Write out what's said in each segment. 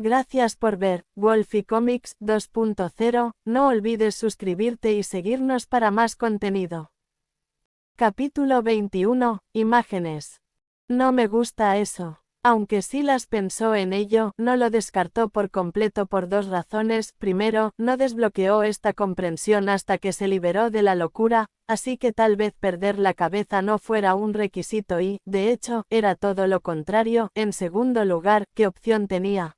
Gracias por ver Wolfie Comics 2.0, no olvides suscribirte y seguirnos para más contenido. Capítulo 21, Imágenes. No me gusta eso. Aunque Silas pensó en ello, no lo descartó por completo por dos razones. Primero, no desbloqueó esta comprensión hasta que se liberó de la locura, así que tal vez perder la cabeza no fuera un requisito y, de hecho, era todo lo contrario. En segundo lugar, ¿qué opción tenía?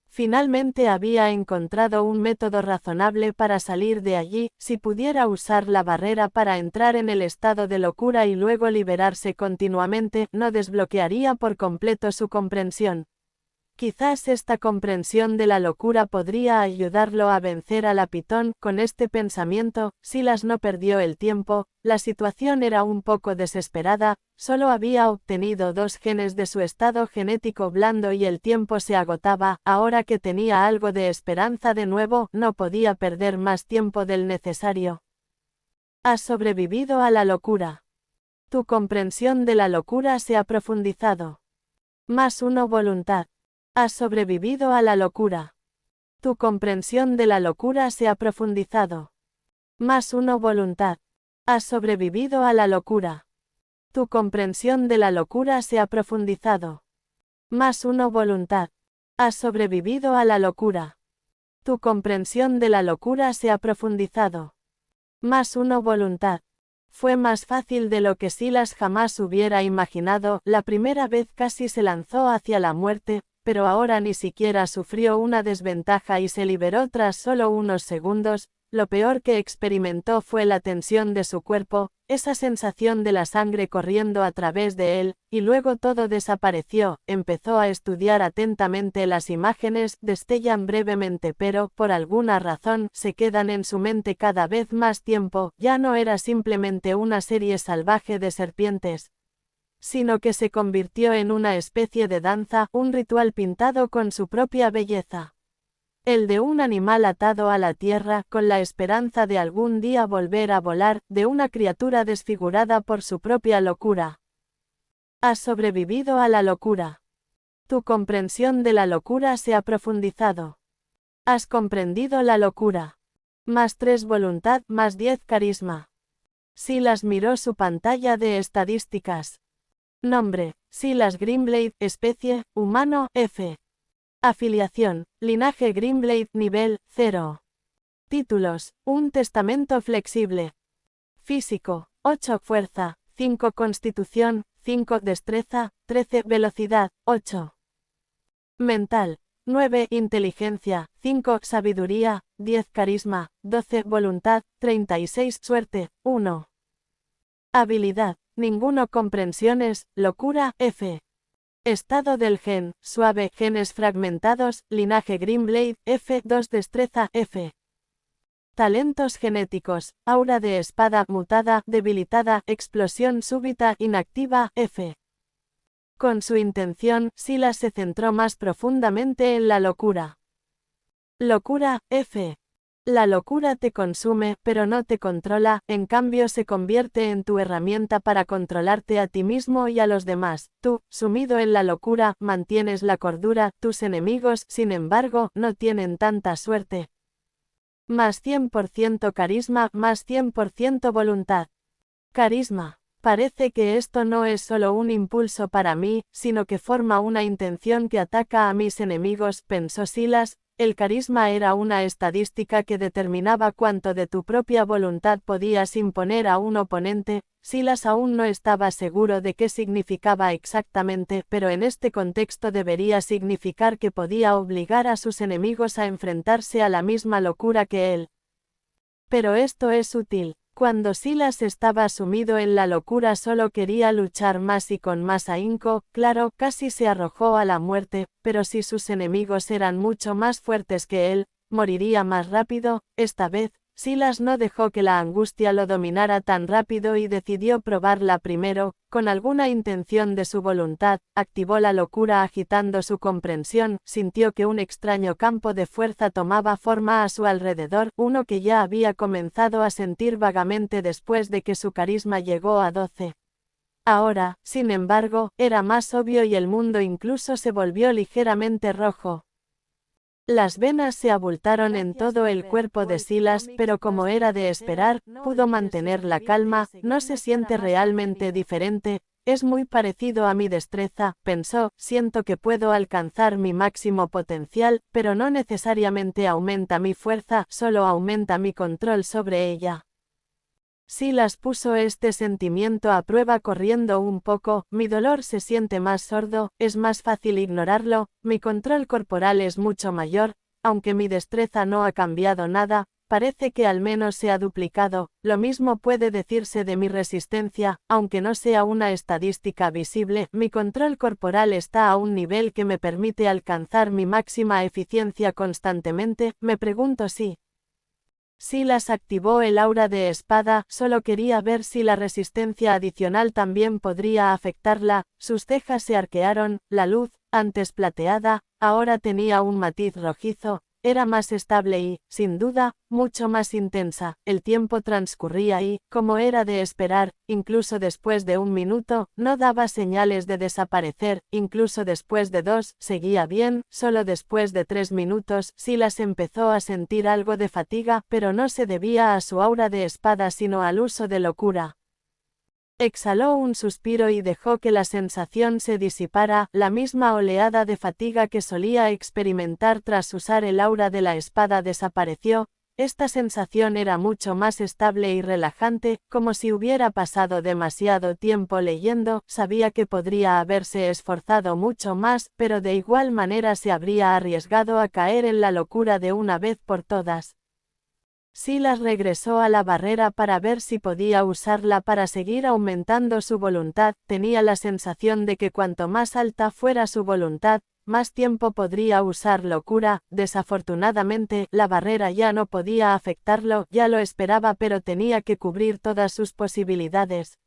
Finalmente había encontrado un método razonable para salir de allí. Si pudiera usar la barrera para entrar en el estado de locura y luego liberarse continuamente, no desbloquearía por completo su comprensión. Quizás esta comprensión de la locura podría ayudarlo a vencer a la Pitón. Con este pensamiento, Silas no perdió el tiempo. La situación era un poco desesperada, solo había obtenido 2 genes de su estado genético blando y el tiempo se agotaba. Ahora que tenía algo de esperanza de nuevo, no podía perder más tiempo del necesario. Has sobrevivido a la locura. Tu comprensión de la locura se ha profundizado. +1 voluntad. Has sobrevivido a la locura. Tu comprensión de la locura se ha profundizado. +1 voluntad. Has sobrevivido a la locura. Tu comprensión de la locura se ha profundizado. +1 voluntad. Has sobrevivido a la locura. Tu comprensión de la locura se ha profundizado. +1 voluntad. Fue más fácil de lo que Silas jamás hubiera imaginado. La primera vez casi se lanzó hacia la muerte, pero ahora ni siquiera sufrió una desventaja y se liberó tras solo unos segundos. Lo peor que experimentó fue la tensión de su cuerpo, esa sensación de la sangre corriendo a través de él, y luego todo desapareció. Empezó a estudiar atentamente las imágenes, destellan brevemente pero, por alguna razón, se quedan en su mente cada vez más tiempo. Ya no era simplemente una serie salvaje de serpientes, sino que se convirtió en una especie de danza, un ritual pintado con su propia belleza. El de un animal atado a la tierra, con la esperanza de algún día volver a volar, de una criatura desfigurada por su propia locura. Has sobrevivido a la locura. Tu comprensión de la locura se ha profundizado. Has comprendido la locura. +3 voluntad, +10 carisma. Silas miró su pantalla de estadísticas. Nombre: Silas Greenblade. Especie: humano. F. Afiliación: linaje Greenblade. Nivel: 0. Títulos: Un testamento flexible. Físico: 8 fuerza, 5 constitución, 5 destreza, 13 velocidad, 8. Mental: 9 inteligencia, 5 sabiduría, 10 carisma, 12 voluntad, 36 suerte, 1. Habilidad: ninguno. Comprensiones: locura. F. Estado del gen: suave. Genes fragmentados. Linaje Greenblade. F2 destreza. F. Talentos genéticos: aura de espada mutada, debilitada, explosión súbita, inactiva. F. Con su intención, Silas se centró más profundamente en la locura. Locura. F. La locura te consume, pero no te controla, en cambio se convierte en tu herramienta para controlarte a ti mismo y a los demás. Tú, sumido en la locura, mantienes la cordura. Tus enemigos, sin embargo, no tienen tanta suerte. +100% carisma, +100% voluntad. Carisma. Parece que esto no es solo un impulso para mí, sino que forma una intención que ataca a mis enemigos, pensó Silas. El carisma era una estadística que determinaba cuánto de tu propia voluntad podías imponer a un oponente. Silas aún no estaba seguro de qué significaba exactamente, pero en este contexto debería significar que podía obligar a sus enemigos a enfrentarse a la misma locura que él. Pero esto es útil. Cuando Silas estaba sumido en la locura solo quería luchar más y con más ahínco. Claro, casi se arrojó a la muerte, pero si sus enemigos eran mucho más fuertes que él, moriría más rápido. Esta vez, Silas no dejó que la angustia lo dominara tan rápido y decidió probarla primero. Con alguna intención de su voluntad, activó la locura agitando su comprensión. Sintió que un extraño campo de fuerza tomaba forma a su alrededor, uno que ya había comenzado a sentir vagamente después de que su carisma llegó a 12. Ahora, sin embargo, era más obvio y el mundo incluso se volvió ligeramente rojo. Las venas se abultaron en todo el cuerpo de Silas, pero como era de esperar, pudo mantener la calma. No se siente realmente diferente, es muy parecido a mi destreza, pensó, siento que puedo alcanzar mi máximo potencial, pero no necesariamente aumenta mi fuerza, solo aumenta mi control sobre ella. Silas puso este sentimiento a prueba corriendo un poco, mi dolor se siente más sordo, es más fácil ignorarlo, mi control corporal es mucho mayor, aunque mi destreza no ha cambiado nada, parece que al menos se ha duplicado, lo mismo puede decirse de mi resistencia, aunque no sea una estadística visible, mi control corporal está a un nivel que me permite alcanzar mi máxima eficiencia constantemente, me pregunto si Silas activó el aura de espada, solo quería ver si la resistencia adicional también podría afectarla, sus cejas se arquearon, la luz, antes plateada, ahora tenía un matiz rojizo, era más estable y, sin duda, mucho más intensa, el tiempo transcurría y, como era de esperar, incluso después de 1 minuto, no daba señales de desaparecer, incluso después de 2, seguía bien, solo después de 3 minutos, Silas empezó a sentir algo de fatiga, pero no se debía a su aura de espada sino al uso de locura. Exhaló un suspiro y dejó que la sensación se disipara, la misma oleada de fatiga que solía experimentar tras usar el aura de la espada desapareció, esta sensación era mucho más estable y relajante, como si hubiera pasado demasiado tiempo leyendo, sabía que podría haberse esforzado mucho más, pero de igual manera se habría arriesgado a caer en la locura de una vez por todas. Silas regresó a la barrera para ver si podía usarla para seguir aumentando su voluntad, tenía la sensación de que cuanto más alta fuera su voluntad, más tiempo podría usar locura, desafortunadamente, la barrera ya no podía afectarlo, ya lo esperaba pero tenía que cubrir todas sus posibilidades.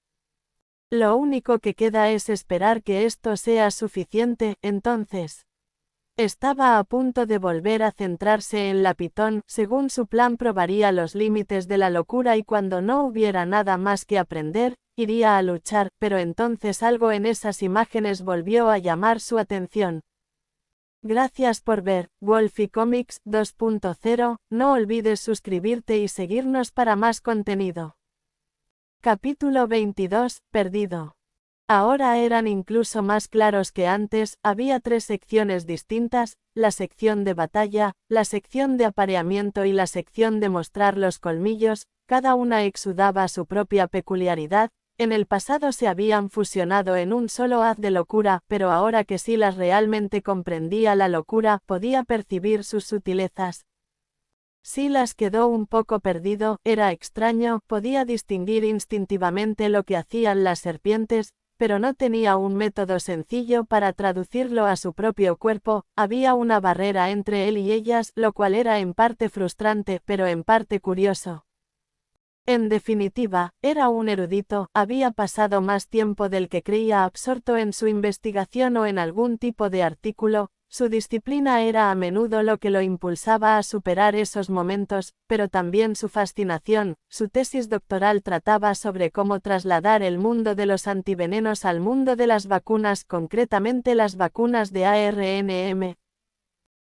Lo único que queda es esperar que esto sea suficiente, entonces. Estaba a punto de volver a centrarse en la Pitón, según su plan probaría los límites de la locura y cuando no hubiera nada más que aprender, iría a luchar, pero entonces algo en esas imágenes volvió a llamar su atención. Gracias por ver, Wolfie Comics 2.0, no olvides suscribirte y seguirnos para más contenido. Capítulo 22, Perdido. Ahora eran incluso más claros que antes, había 3 secciones distintas, la sección de batalla, la sección de apareamiento y la sección de mostrar los colmillos, cada una exudaba su propia peculiaridad, en el pasado se habían fusionado en un solo haz de locura, pero ahora que Silas realmente comprendía la locura, podía percibir sus sutilezas. Silas quedó un poco perdido, era extraño, podía distinguir instintivamente lo que hacían las serpientes, pero no tenía un método sencillo para traducirlo a su propio cuerpo, había una barrera entre él y ellas, lo cual era en parte frustrante, pero en parte curioso. En definitiva, era un erudito, había pasado más tiempo del que creía absorto en su investigación o en algún tipo de artículo, su disciplina era a menudo lo que lo impulsaba a superar esos momentos, pero también su fascinación. Su tesis doctoral trataba sobre cómo trasladar el mundo de los antivenenos al mundo de las vacunas, concretamente las vacunas de ARNM.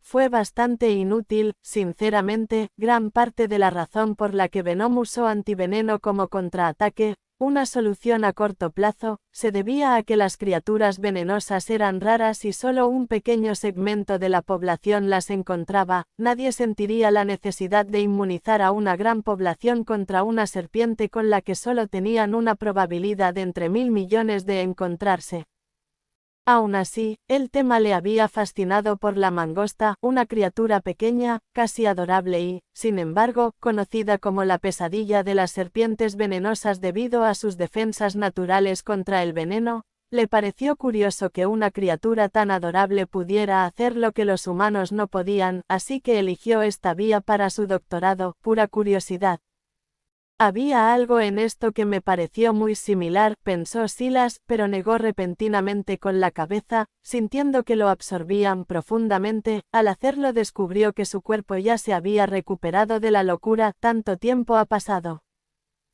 Fue bastante inútil, sinceramente, gran parte de la razón por la que Venom usó antiveneno como contraataque, una solución a corto plazo, se debía a que las criaturas venenosas eran raras y solo un pequeño segmento de la población las encontraba, nadie sentiría la necesidad de inmunizar a una gran población contra una serpiente con la que solo tenían una probabilidad de entre 1000 millones de encontrarse. Aún así, el tema le había fascinado por la mangosta, una criatura pequeña, casi adorable y, sin embargo, conocida como la pesadilla de las serpientes venenosas debido a sus defensas naturales contra el veneno, le pareció curioso que una criatura tan adorable pudiera hacer lo que los humanos no podían, así que eligió esta vía para su doctorado, pura curiosidad. Había algo en esto que me pareció muy similar, pensó Silas, pero negó repentinamente con la cabeza, sintiendo que lo absorbían profundamente. Al hacerlo descubrió que su cuerpo ya se había recuperado de la locura, tanto tiempo ha pasado.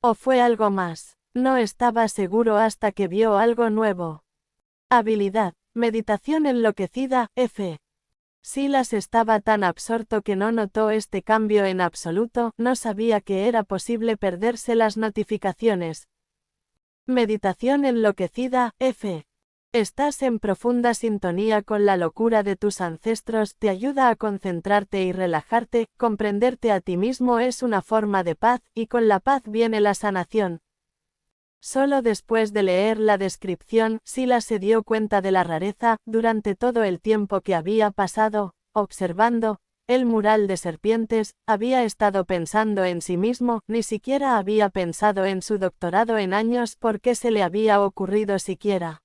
¿O fue algo más? No estaba seguro hasta que vio algo nuevo. Habilidad, meditación enloquecida, F. Silas estaba tan absorto que no notó este cambio en absoluto, no sabía que era posible perderse las notificaciones. Meditación enloquecida, F. Estás en profunda sintonía con la locura de tus ancestros, te ayuda a concentrarte y relajarte, comprenderte a ti mismo es una forma de paz, y con la paz viene la sanación. Solo después de leer la descripción, Silas se dio cuenta de la rareza, durante todo el tiempo que había pasado, observando el mural de serpientes, había estado pensando en sí mismo, ni siquiera había pensado en su doctorado en años porque se le había ocurrido siquiera.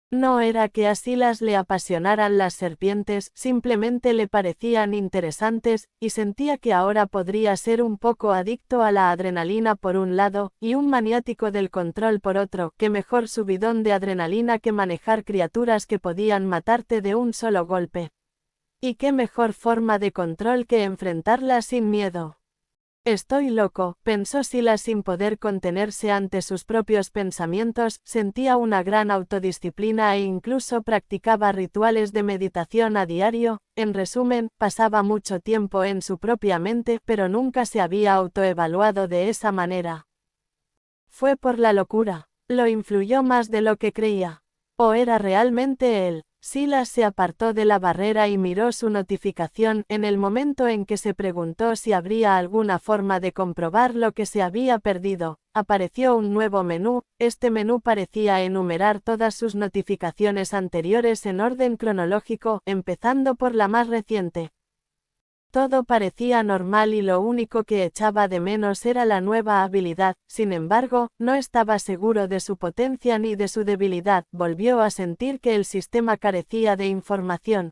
No era que a Silas le apasionaran las serpientes, simplemente le parecían interesantes, y sentía que ahora podría ser un poco adicto a la adrenalina por un lado, y un maniático del control por otro, que mejor subidón de adrenalina que manejar criaturas que podían matarte de un solo golpe. Y qué mejor forma de control que enfrentarlas sin miedo. Estoy loco, pensó Silas sin poder contenerse ante sus propios pensamientos, sentía una gran autodisciplina e incluso practicaba rituales de meditación a diario, en resumen, pasaba mucho tiempo en su propia mente, pero nunca se había autoevaluado de esa manera. Fue por la locura, lo influyó más de lo que creía. ¿O era realmente él? Silas se apartó de la barrera y miró su notificación en el momento en que se preguntó si habría alguna forma de comprobar lo que se había perdido. Apareció un nuevo menú, este menú parecía enumerar todas sus notificaciones anteriores en orden cronológico, empezando por la más reciente. Todo parecía normal y lo único que echaba de menos era la nueva habilidad, sin embargo, no estaba seguro de su potencia ni de su debilidad, volvió a sentir que el sistema carecía de información.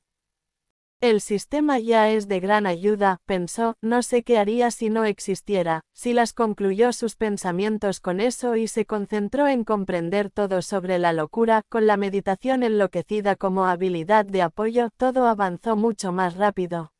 El sistema ya es de gran ayuda, pensó, no sé qué haría si no existiera. Silas concluyó sus pensamientos con eso y se concentró en comprender todo sobre la locura, con la meditación enloquecida como habilidad de apoyo, todo avanzó mucho más rápido.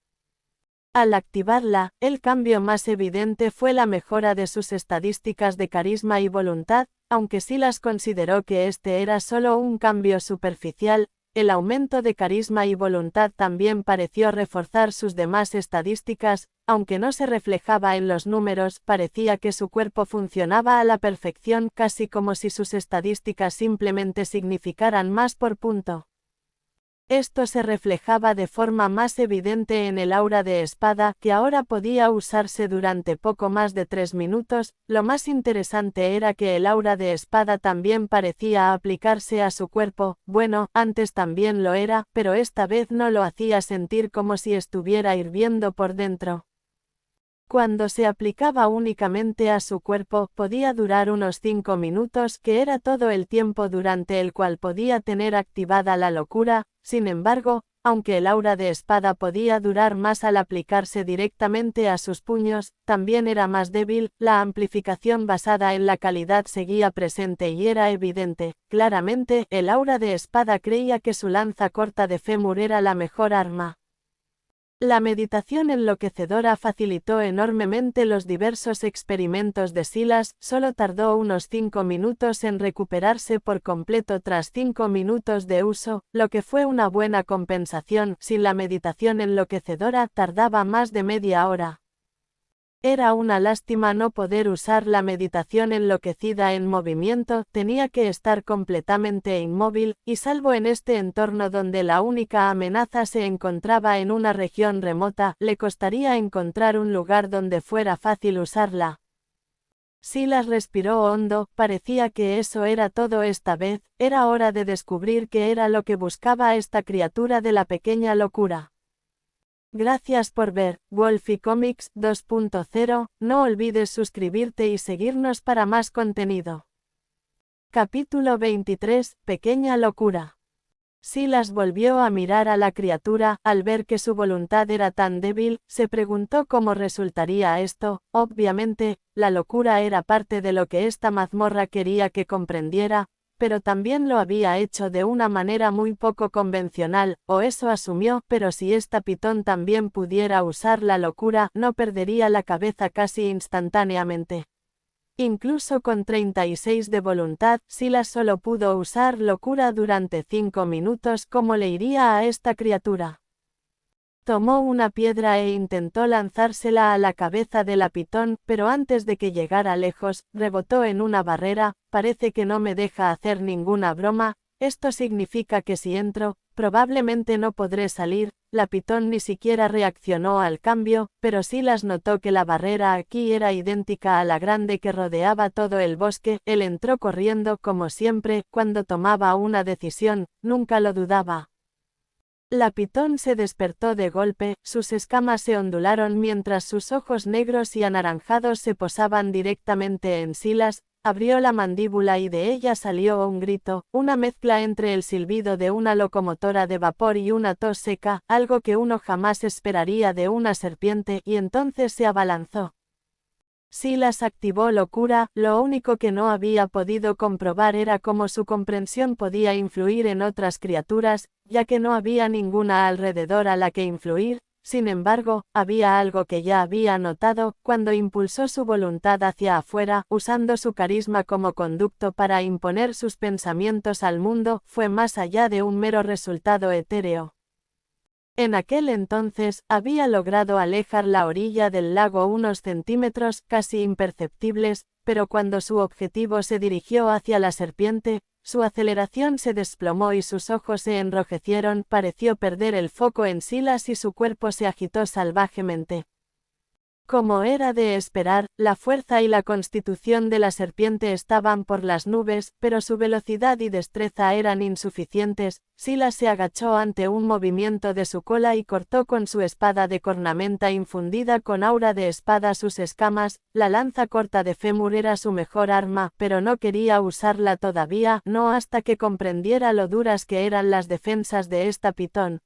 Al activarla, el cambio más evidente fue la mejora de sus estadísticas de carisma y voluntad, aunque Silas consideró que este era solo un cambio superficial, el aumento de carisma y voluntad también pareció reforzar sus demás estadísticas, aunque no se reflejaba en los números, parecía que su cuerpo funcionaba a la perfección, casi como si sus estadísticas simplemente significaran más por punto. Esto se reflejaba de forma más evidente en el aura de espada, que ahora podía usarse durante poco más de 3 minutos. Lo más interesante era que el aura de espada también parecía aplicarse a su cuerpo, bueno, antes también lo era, pero esta vez no lo hacía sentir como si estuviera hirviendo por dentro. Cuando se aplicaba únicamente a su cuerpo, podía durar unos 5 minutos, que era todo el tiempo durante el cual podía tener activada la locura. Sin embargo, aunque el aura de espada podía durar más al aplicarse directamente a sus puños, también era más débil, la amplificación basada en la calidad seguía presente y era evidente. Claramente, el aura de espada creía que su lanza corta de fémur era la mejor arma. La meditación enloquecedora facilitó enormemente los diversos experimentos de Silas, solo tardó unos 5 minutos en recuperarse por completo tras 5 minutos de uso, lo que fue una buena compensación. Sin la meditación enloquecedora tardaba más de media hora. Era una lástima no poder usar la meditación enloquecida en movimiento, tenía que estar completamente inmóvil, y salvo en este entorno donde la única amenaza se encontraba en una región remota, le costaría encontrar un lugar donde fuera fácil usarla. Silas respiró hondo, parecía que eso era todo esta vez, era hora de descubrir qué era lo que buscaba esta criatura de la pequeña locura. Gracias por ver, Wolfie Comics 2.0, no olvides suscribirte y seguirnos para más contenido. Capítulo 23, Pequeña locura. Silas volvió a mirar a la criatura, al ver que su voluntad era tan débil, se preguntó cómo resultaría esto. Obviamente, la locura era parte de lo que esta mazmorra quería que comprendiera, pero también lo había hecho de una manera muy poco convencional, o eso asumió, pero si esta pitón también pudiera usar la locura, no perdería la cabeza casi instantáneamente. Incluso con 36 de voluntad, Silas solo pudo usar locura durante 5 minutos. ¿Cómo le iría a esta criatura? Tomó una piedra e intentó lanzársela a la cabeza de la pitón, pero antes de que llegara lejos, rebotó en una barrera. Parece que no me deja hacer ninguna broma. Esto significa que si entro, probablemente no podré salir. La pitón ni siquiera reaccionó al cambio, pero Silas notó que la barrera aquí era idéntica a la grande que rodeaba todo el bosque. Él entró corriendo como siempre. Cuando tomaba una decisión, nunca lo dudaba. La pitón se despertó de golpe, sus escamas se ondularon mientras sus ojos negros y anaranjados se posaban directamente en Silas. Abrió la mandíbula y de ella salió un grito, una mezcla entre el silbido de una locomotora de vapor y una tos seca, algo que uno jamás esperaría de una serpiente, y entonces se abalanzó. Silas activó locura. Lo único que no había podido comprobar era cómo su comprensión podía influir en otras criaturas, ya que no había ninguna alrededor a la que influir. Sin embargo, había algo que ya había notado, cuando impulsó su voluntad hacia afuera, usando su carisma como conducto para imponer sus pensamientos al mundo, fue más allá de un mero resultado etéreo. En aquel entonces, había logrado alejar la orilla del lago unos centímetros, casi imperceptibles, pero cuando su objetivo se dirigió hacia la serpiente, su aceleración se desplomó y sus ojos se enrojecieron. Pareció perder el foco en Silas y su cuerpo se agitó salvajemente. Como era de esperar, la fuerza y la constitución de la serpiente estaban por las nubes, pero su velocidad y destreza eran insuficientes. Silas se agachó ante un movimiento de su cola y cortó con su espada de cornamenta infundida con aura de espada sus escamas. La lanza corta de fémur era su mejor arma, pero no quería usarla todavía, no hasta que comprendiera lo duras que eran las defensas de esta pitón.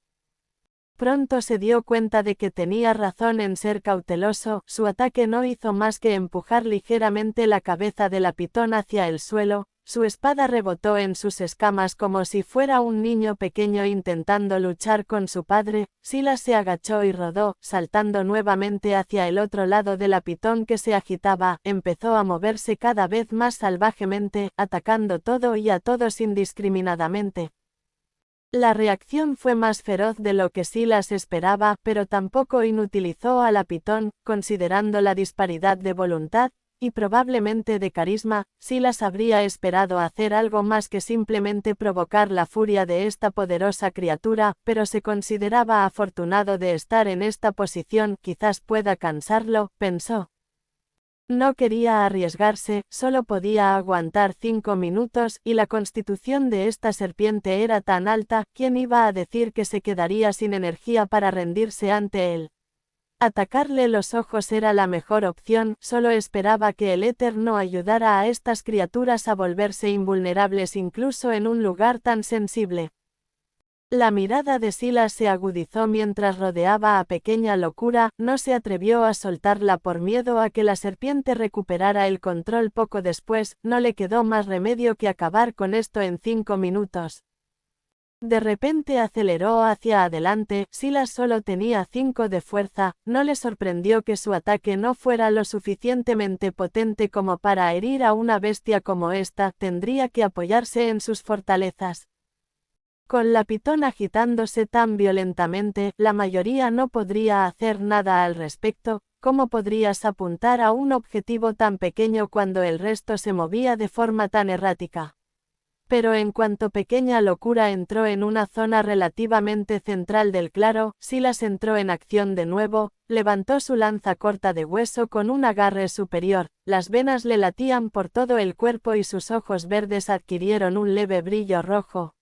Pronto se dio cuenta de que tenía razón en ser cauteloso. Su ataque no hizo más que empujar ligeramente la cabeza de la pitón hacia el suelo. Su espada rebotó en sus escamas como si fuera un niño pequeño intentando luchar con su padre. Silas se agachó y rodó, saltando nuevamente hacia el otro lado de la pitón que se agitaba. Empezó a moverse cada vez más salvajemente, atacando todo y a todos indiscriminadamente. La reacción fue más feroz de lo que Silas esperaba, pero tampoco inutilizó a la pitón. Considerando la disparidad de voluntad, y probablemente de carisma, Silas habría esperado hacer algo más que simplemente provocar la furia de esta poderosa criatura, pero se consideraba afortunado de estar en esta posición. Quizás pueda cansarlo, pensó. No quería arriesgarse, solo podía aguantar 5 minutos, y la constitución de esta serpiente era tan alta. ¿Quién iba a decir que se quedaría sin energía para rendirse ante él? Atacarle los ojos era la mejor opción. Solo esperaba que el éter no ayudara a estas criaturas a volverse invulnerables incluso en un lugar tan sensible. La mirada de Silas se agudizó mientras rodeaba a Pequeña Locura. No se atrevió a soltarla por miedo a que la serpiente recuperara el control poco después. No le quedó más remedio que acabar con esto en 5 minutos. De repente aceleró hacia adelante. Silas solo tenía 5 de fuerza. No le sorprendió que su ataque no fuera lo suficientemente potente como para herir a una bestia como esta. Tendría que apoyarse en sus fortalezas. Con la pitón agitándose tan violentamente, la mayoría no podría hacer nada al respecto. ¿Cómo podrías apuntar a un objetivo tan pequeño cuando el resto se movía de forma tan errática? Pero en cuanto Pequeña Locura entró en una zona relativamente central del claro, Silas entró en acción de nuevo. Levantó su lanza corta de hueso con un agarre superior. Las venas le latían por todo el cuerpo y sus ojos verdes adquirieron un leve brillo rojo.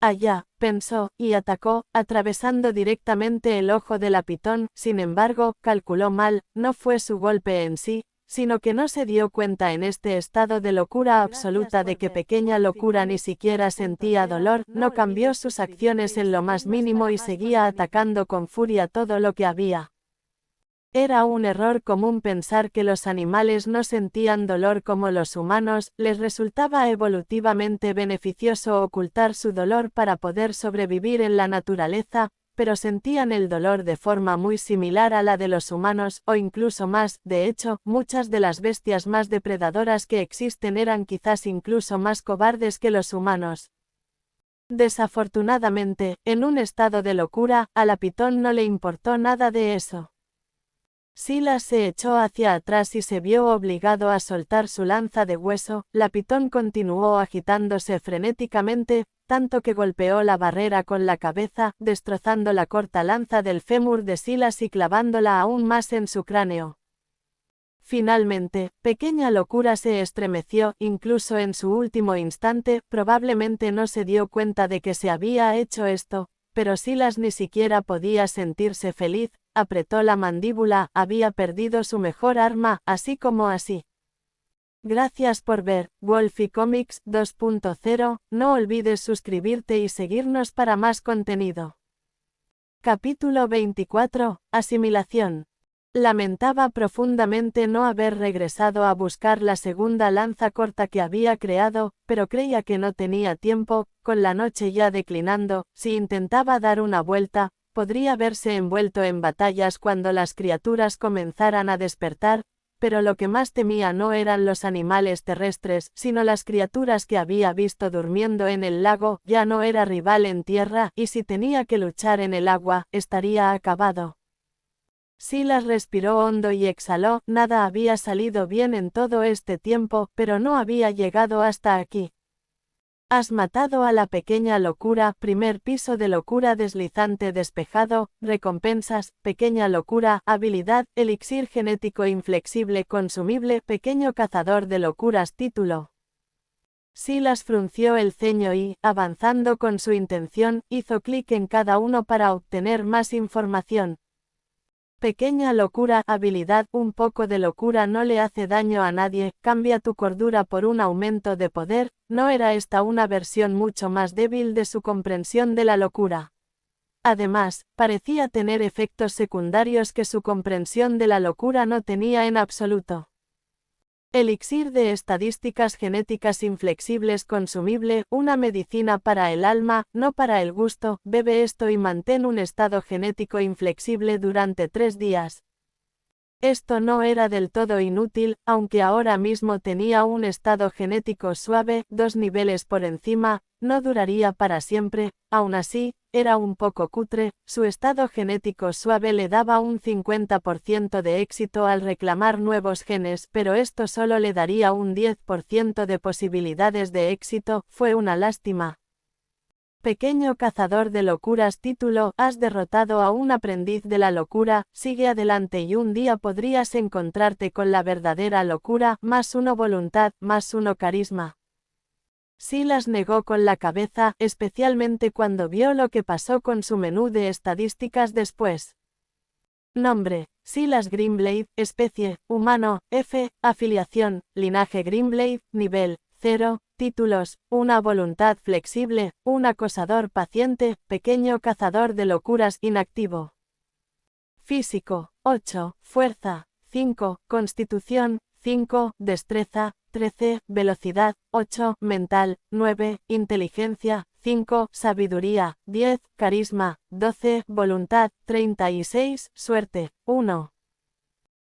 Allá, pensó, y atacó, atravesando directamente el ojo de la pitón. Sin embargo, calculó mal. No fue su golpe en sí, sino que no se dio cuenta en este estado de locura absoluta de que Pequeña Locura ni siquiera sentía dolor. No cambió sus acciones en lo más mínimo y seguía atacando con furia todo lo que había. Era un error común pensar que los animales no sentían dolor como los humanos. Les resultaba evolutivamente beneficioso ocultar su dolor para poder sobrevivir en la naturaleza, pero sentían el dolor de forma muy similar a la de los humanos, o incluso más. De hecho, muchas de las bestias más depredadoras que existen eran quizás incluso más cobardes que los humanos. Desafortunadamente, en un estado de locura, a la pitón no le importó nada de eso. Silas se echó hacia atrás y se vio obligado a soltar su lanza de hueso. La pitón continuó agitándose frenéticamente, tanto que golpeó la barrera con la cabeza, destrozando la corta lanza del fémur de Silas y clavándola aún más en su cráneo. Finalmente, Pequeña Locura se estremeció, incluso en su último instante. Probablemente no se dio cuenta de que se había hecho esto, pero Silas ni siquiera podía sentirse feliz. Apretó la mandíbula, había perdido su mejor arma, así como así. Gracias por ver Wolfie Comics 2.0, no olvides suscribirte y seguirnos para más contenido. Capítulo 24, Asimilación. Lamentaba profundamente no haber regresado a buscar la segunda lanza corta que había creado, pero creía que no tenía tiempo. Con la noche ya declinando, si intentaba dar una vuelta, podría verse envuelto en batallas cuando las criaturas comenzaran a despertar, pero lo que más temía no eran los animales terrestres, sino las criaturas que había visto durmiendo en el lago. Ya no era rival en tierra, y si tenía que luchar en el agua, estaría acabado. Silas respiró hondo y exhaló. Nada había salido bien en todo este tiempo, pero no había llegado hasta aquí. Has matado a la Pequeña Locura. Primer piso de locura deslizante despejado. Recompensas: Pequeña Locura. Habilidad: elixir genético inflexible consumible. Pequeño cazador de locuras. Título. Silas frunció el ceño y, avanzando con su intención, hizo clic en cada uno para obtener más información. Pequeña Locura. Habilidad: un poco de locura no le hace daño a nadie. Cambia tu cordura por un aumento de poder. ¿No era esta una versión mucho más débil de su comprensión de la locura? Además, parecía tener efectos secundarios que su comprensión de la locura no tenía en absoluto. Elixir de estadísticas genéticas inflexibles consumible, una medicina para el alma, no para el gusto. Bebe esto y mantén un estado genético inflexible durante 3 días. Esto no era del todo inútil, aunque ahora mismo tenía un estado genético suave, 2 niveles por encima. No duraría para siempre. Aún así, era un poco cutre. Su estado genético suave le daba un 50% de éxito al reclamar nuevos genes, pero esto solo le daría un 10% de posibilidades de éxito. Fue una lástima. Pequeño cazador de locuras. Título. Has derrotado a un aprendiz de la locura. Sigue adelante y un día podrías encontrarte con la verdadera locura. +1 voluntad, +1 carisma. Silas negó con la cabeza, especialmente cuando vio lo que pasó con su menú de estadísticas después. Nombre: Silas Greenblade. Especie: humano. F. Afiliación: linaje Greenblade. Nivel: 0. Títulos: una voluntad flexible, un acosador paciente, pequeño cazador de locuras inactivo. Físico: 8. Fuerza: 5. Constitución: 5. Destreza: 13. Velocidad: 8. Mental: 9. Inteligencia: 5. Sabiduría: 10. Carisma: 12. Voluntad: 36. Suerte: 1.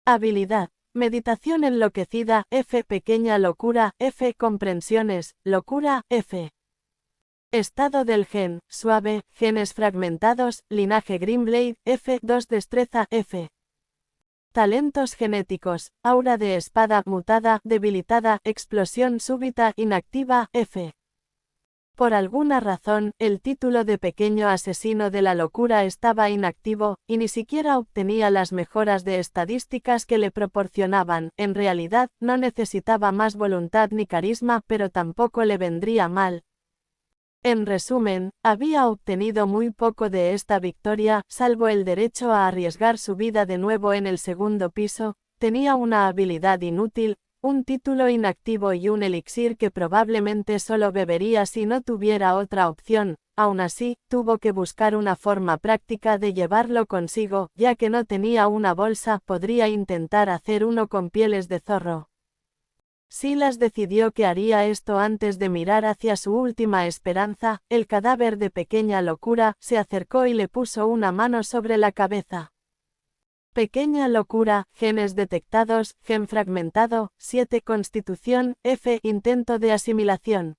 Habilidad: meditación enloquecida. F. Pequeña Locura. F. Comprensiones, locura. F. Estado del gen: suave, genes fragmentados, linaje Greenblade. F2. Destreza. F. Talentos genéticos: aura de espada mutada, debilitada, explosión súbita, inactiva. F. Por alguna razón, el título de pequeño asesino de la locura estaba inactivo, y ni siquiera obtenía las mejoras de estadísticas que le proporcionaban. En realidad, no necesitaba más voluntad ni carisma, pero tampoco le vendría mal. En resumen, había obtenido muy poco de esta victoria, salvo el derecho a arriesgar su vida de nuevo en el segundo piso. Tenía una habilidad inútil, un título inactivo y un elixir que probablemente solo bebería si no tuviera otra opción. Aún así, tuvo que buscar una forma práctica de llevarlo consigo. Ya que no tenía una bolsa, podría intentar hacer uno con pieles de zorro. Silas decidió que haría esto antes de mirar hacia su última esperanza, el cadáver de Pequeña Locura. Se acercó y le puso una mano sobre la cabeza. Pequeña Locura, genes detectados, gen fragmentado, 7. Constitución, F. Intento de asimilación.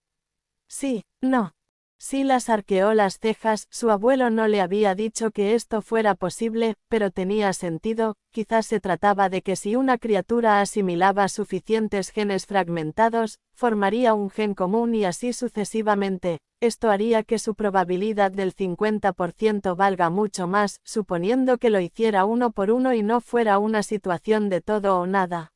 Sí, no. Silas arqueó las cejas, su abuelo no le había dicho que esto fuera posible, pero tenía sentido, quizás se trataba de que si una criatura asimilaba suficientes genes fragmentados, formaría un gen común y así sucesivamente. Esto haría que su probabilidad del 50% valga mucho más, suponiendo que lo hiciera uno por uno y no fuera una situación de todo o nada.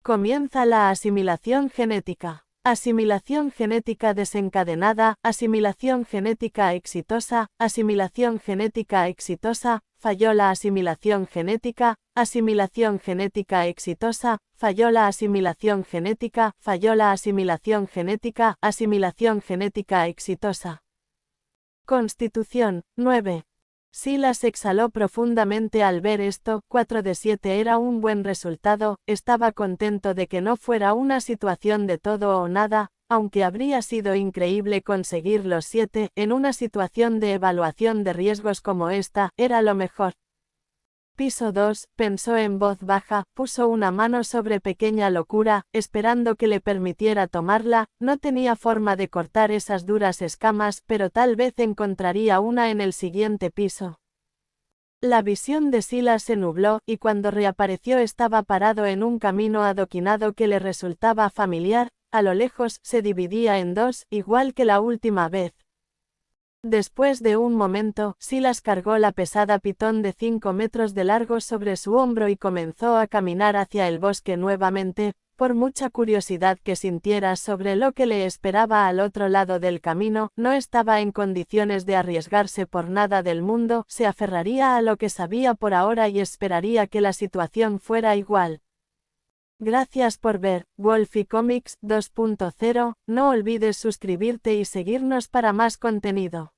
Comienza la asimilación genética. Asimilación genética desencadenada, asimilación genética exitosa, falló la asimilación genética, asimilación genética exitosa, falló la asimilación genética, falló la asimilación genética, asimilación genética exitosa. Constitución, 9. Silas exhaló profundamente al ver esto, 4 de 7 era un buen resultado, estaba contento de que no fuera una situación de todo o nada, aunque habría sido increíble conseguir los 7, en una situación de evaluación de riesgos como esta, era lo mejor. Piso 2, pensó en voz baja, puso una mano sobre pequeña locura, esperando que le permitiera tomarla, no tenía forma de cortar esas duras escamas, pero tal vez encontraría una en el siguiente piso. La visión de Silas se nubló, y cuando reapareció estaba parado en un camino adoquinado que le resultaba familiar, a lo lejos se dividía en dos, igual que la última vez. Después de un momento, Silas cargó la pesada pitón de 5 metros de largo sobre su hombro y comenzó a caminar hacia el bosque nuevamente, por mucha curiosidad que sintiera sobre lo que le esperaba al otro lado del camino, no estaba en condiciones de arriesgarse por nada del mundo, se aferraría a lo que sabía por ahora y esperaría que la situación fuera igual. Gracias por ver, Wolfie Comics 2.0, no olvides suscribirte y seguirnos para más contenido.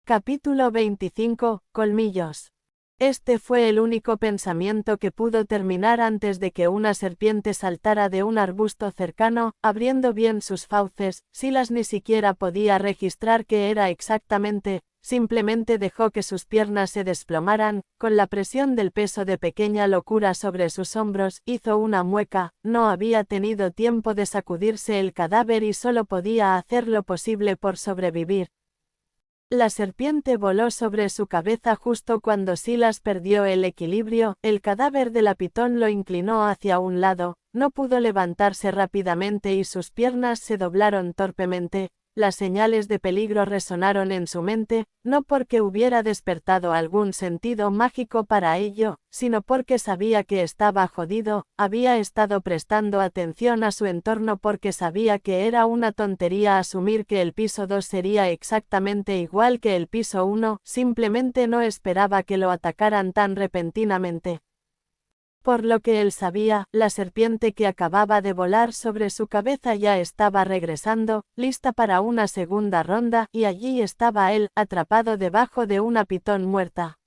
Capítulo 25, Colmillos. Este fue el único pensamiento que pudo terminar antes de que una serpiente saltara de un arbusto cercano, abriendo bien sus fauces. Silas ni siquiera podía registrar qué era exactamente, simplemente dejó que sus piernas se desplomaran, con la presión del peso de pequeña locura sobre sus hombros, hizo una mueca, no había tenido tiempo de sacudirse el cadáver y solo podía hacer lo posible por sobrevivir. La serpiente voló sobre su cabeza justo cuando Silas perdió el equilibrio, el cadáver de la pitón lo inclinó hacia un lado, no pudo levantarse rápidamente y sus piernas se doblaron torpemente. Las señales de peligro resonaron en su mente, no porque hubiera despertado algún sentido mágico para ello, sino porque sabía que estaba jodido, había estado prestando atención a su entorno porque sabía que era una tontería asumir que el piso 2 sería exactamente igual que el piso 1, simplemente no esperaba que lo atacaran tan repentinamente. Por lo que él sabía, la serpiente que acababa de volar sobre su cabeza ya estaba regresando, lista para una segunda ronda, y allí estaba él, atrapado debajo de una pitón muerta.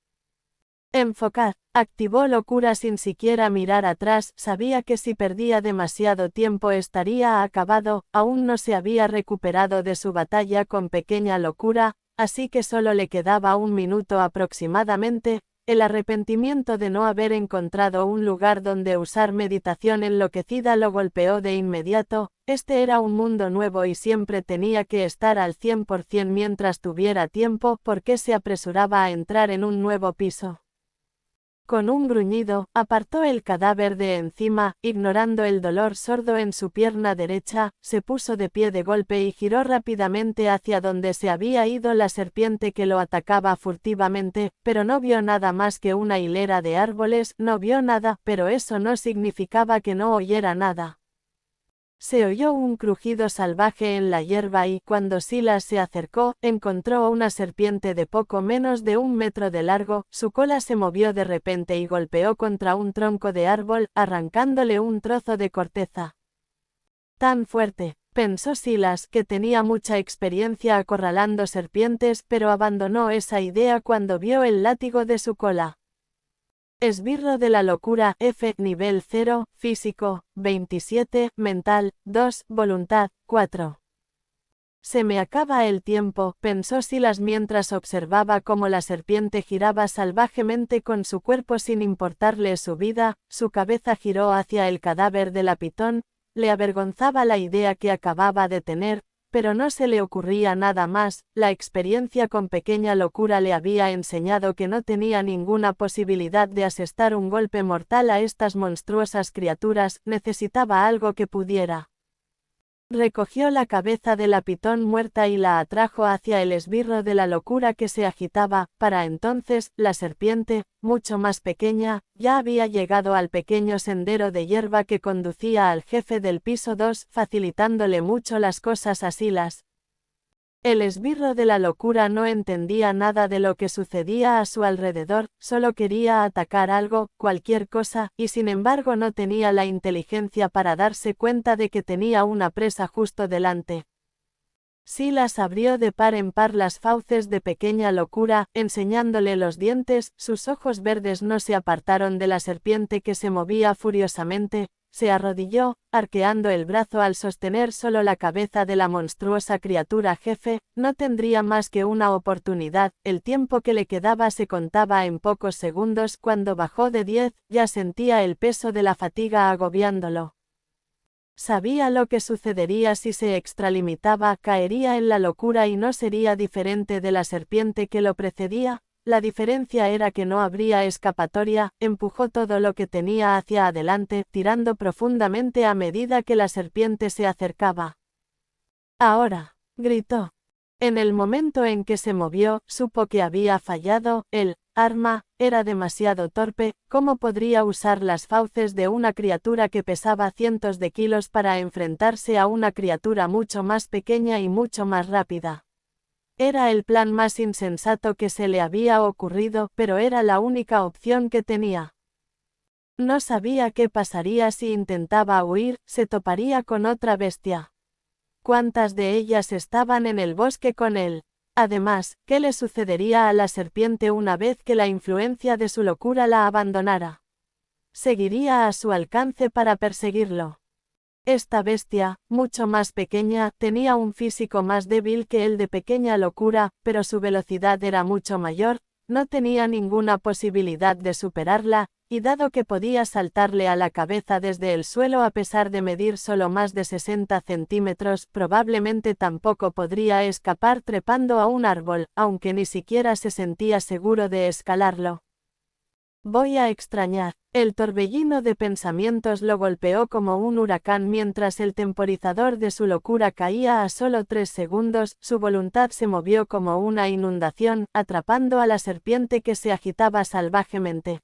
Enfocar. Activó locura sin siquiera mirar atrás, sabía que si perdía demasiado tiempo estaría acabado, aún no se había recuperado de su batalla con pequeña locura, así que solo le quedaba un minuto aproximadamente. El arrepentimiento de no haber encontrado un lugar donde usar meditación enloquecida lo golpeó de inmediato. Este era un mundo nuevo y siempre tenía que estar al 100% mientras tuviera tiempo. ¿Por qué se apresuraba a entrar en un nuevo piso? Con un gruñido, apartó el cadáver de encima, ignorando el dolor sordo en su pierna derecha, se puso de pie de golpe y giró rápidamente hacia donde se había ido la serpiente que lo atacaba furtivamente, pero no vio nada más que una hilera de árboles, no vio nada, pero eso no significaba que no oyera nada. Se oyó un crujido salvaje en la hierba y, cuando Silas se acercó, encontró una serpiente de poco menos de 1 metro de largo, su cola se movió de repente y golpeó contra un tronco de árbol, arrancándole un trozo de corteza. Tan fuerte, pensó Silas, que tenía mucha experiencia acorralando serpientes, pero abandonó esa idea cuando vio el látigo de su cola. Esbirro de la locura, F, nivel 0, físico, 27, mental, 2, voluntad, 4. Se me acaba el tiempo, pensó Silas mientras observaba cómo la serpiente giraba salvajemente con su cuerpo sin importarle su vida, su cabeza giró hacia el cadáver de la pitón, le avergonzaba la idea que acababa de tener, pero no se le ocurría nada más. La experiencia con Pequeña Locura le había enseñado que no tenía ninguna posibilidad de asestar un golpe mortal a estas monstruosas criaturas, necesitaba algo que pudiera. Recogió la cabeza de la pitón muerta y la atrajo hacia el esbirro de la locura que se agitaba. Para entonces, la serpiente, mucho más pequeña, ya había llegado al pequeño sendero de hierba que conducía al jefe del piso 2, facilitándole mucho las cosas a Silas. El esbirro de la locura no entendía nada de lo que sucedía a su alrededor, solo quería atacar algo, cualquier cosa, y sin embargo no tenía la inteligencia para darse cuenta de que tenía una presa justo delante. Silas abrió de par en par las fauces de Pequeña Locura, enseñándole los dientes. Sus ojos verdes no se apartaron de la serpiente que se movía furiosamente. Se arrodilló, arqueando el brazo al sostener solo la cabeza de la monstruosa criatura jefe. No tendría más que una oportunidad, el tiempo que le quedaba se contaba en pocos segundos. Cuando bajó de 10, ya sentía el peso de la fatiga agobiándolo. Sabía lo que sucedería si se extralimitaba, caería en la locura y no sería diferente de la serpiente que lo precedía. La diferencia era que no habría escapatoria. Empujó todo lo que tenía hacia adelante, tirando profundamente a medida que la serpiente se acercaba. «Ahora», gritó. En el momento en que se movió, supo que había fallado. El arma era demasiado torpe. ¿Cómo podría usar las fauces de una criatura que pesaba cientos de kilos para enfrentarse a una criatura mucho más pequeña y mucho más rápida? Era el plan más insensato que se le había ocurrido, pero era la única opción que tenía. No sabía qué pasaría si intentaba huir. Se toparía con otra bestia. ¿Cuántas de ellas estaban en el bosque con él? Además, ¿qué le sucedería a la serpiente una vez que la influencia de su locura la abandonara? Seguiría a su alcance para perseguirlo. Esta bestia, mucho más pequeña, tenía un físico más débil que el de Pequeña Locura, pero su velocidad era mucho mayor. No tenía ninguna posibilidad de superarla, y dado que podía saltarle a la cabeza desde el suelo a pesar de medir solo más de 60 centímetros, probablemente tampoco podría escapar trepando a un árbol, aunque ni siquiera se sentía seguro de escalarlo. Voy a extrañar. El torbellino de pensamientos lo golpeó como un huracán mientras el temporizador de su locura caía a solo 3 segundos. Su voluntad se movió como una inundación, atrapando a la serpiente que se agitaba salvajemente.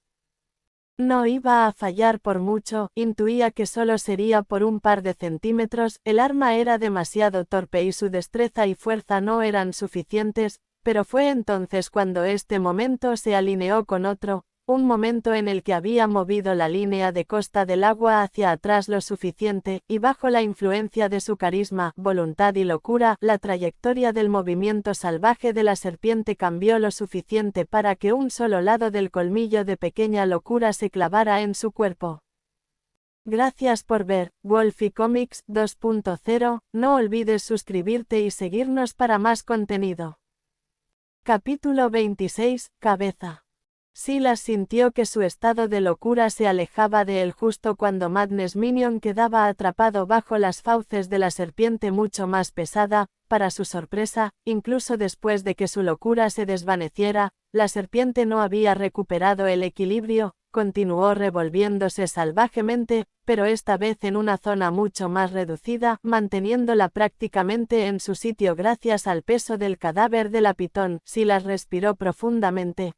No iba a fallar por mucho, intuía que solo sería por un par de centímetros. El arma era demasiado torpe y su destreza y fuerza no eran suficientes, pero fue entonces cuando este momento se alineó con otro. Un momento en el que había movido la línea de costa del agua hacia atrás lo suficiente, y bajo la influencia de su carisma, voluntad y locura, la trayectoria del movimiento salvaje de la serpiente cambió lo suficiente para que un solo lado del colmillo de Pequeña Locura se clavara en su cuerpo. Gracias por ver Wolfie Comics 2.0, no olvides suscribirte y seguirnos para más contenido. Capítulo 26, Cabeza. Silas sintió que su estado de locura se alejaba de él justo cuando Madness Minion quedaba atrapado bajo las fauces de la serpiente mucho más pesada. Para su sorpresa, incluso después de que su locura se desvaneciera, la serpiente no había recuperado el equilibrio, continuó revolviéndose salvajemente, pero esta vez en una zona mucho más reducida, manteniéndola prácticamente en su sitio gracias al peso del cadáver de la pitón. Silas respiró profundamente.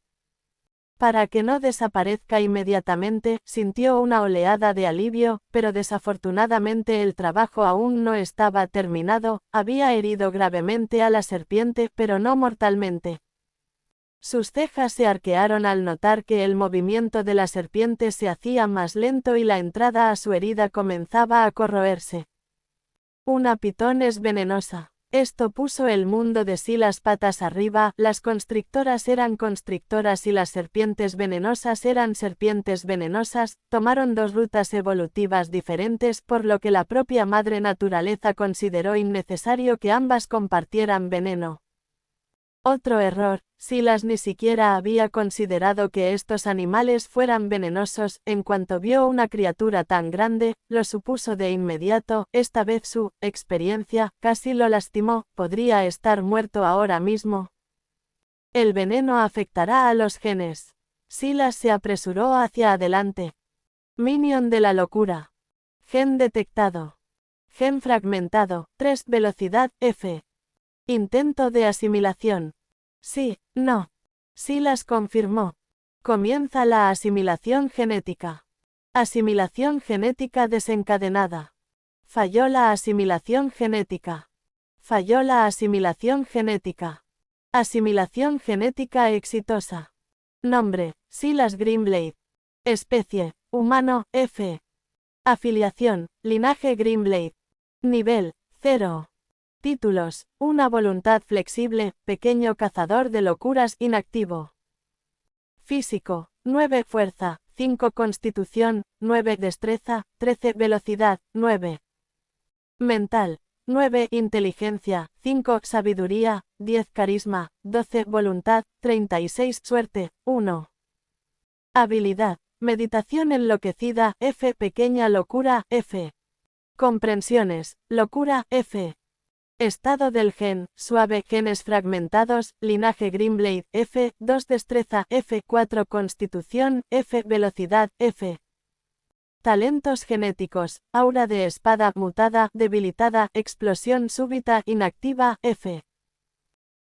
Para que no desaparezca inmediatamente, sintió una oleada de alivio, pero desafortunadamente el trabajo aún no estaba terminado. Había herido gravemente a la serpiente, pero no mortalmente. Sus cejas se arquearon al notar que el movimiento de la serpiente se hacía más lento y la entrada a su herida comenzaba a corroerse. Una pitón es venenosa. Esto puso el mundo de Silas patas arriba. Las constrictoras eran constrictoras y las serpientes venenosas eran serpientes venenosas. Tomaron dos rutas evolutivas diferentes, por lo que la propia madre naturaleza consideró innecesario que ambas compartieran veneno. Otro error, Silas ni siquiera había considerado que estos animales fueran venenosos. En cuanto vio una criatura tan grande, lo supuso de inmediato. Esta vez su experiencia casi lo lastimó. Podría estar muerto ahora mismo. El veneno afectará a los genes. Silas se apresuró hacia adelante. Minion de la locura. Gen detectado. Gen fragmentado. 3. Velocidad F. Intento de asimilación. Sí, no. Silas confirmó. Comienza la asimilación genética. Asimilación genética desencadenada. Falló la asimilación genética. Falló la asimilación genética. Asimilación genética exitosa. Nombre, Silas Greenblade. Especie, humano, F. Afiliación, linaje Greenblade. Nivel, 0. Títulos, una voluntad flexible, pequeño cazador de locuras inactivo. Físico, 9 fuerza, 5 constitución, 9 destreza, 13 velocidad, 9. Mental, 9 inteligencia, 5 sabiduría, 10 carisma, 12 voluntad, 36 suerte, 1. Habilidad, meditación enloquecida, F pequeña locura, F. Comprensiones, locura, F. Estado del gen, suave, genes fragmentados, linaje Greenblade, F, 2 destreza, F, 4 constitución, F, velocidad, F. Talentos genéticos, aura de espada, mutada, debilitada, explosión súbita, inactiva, F.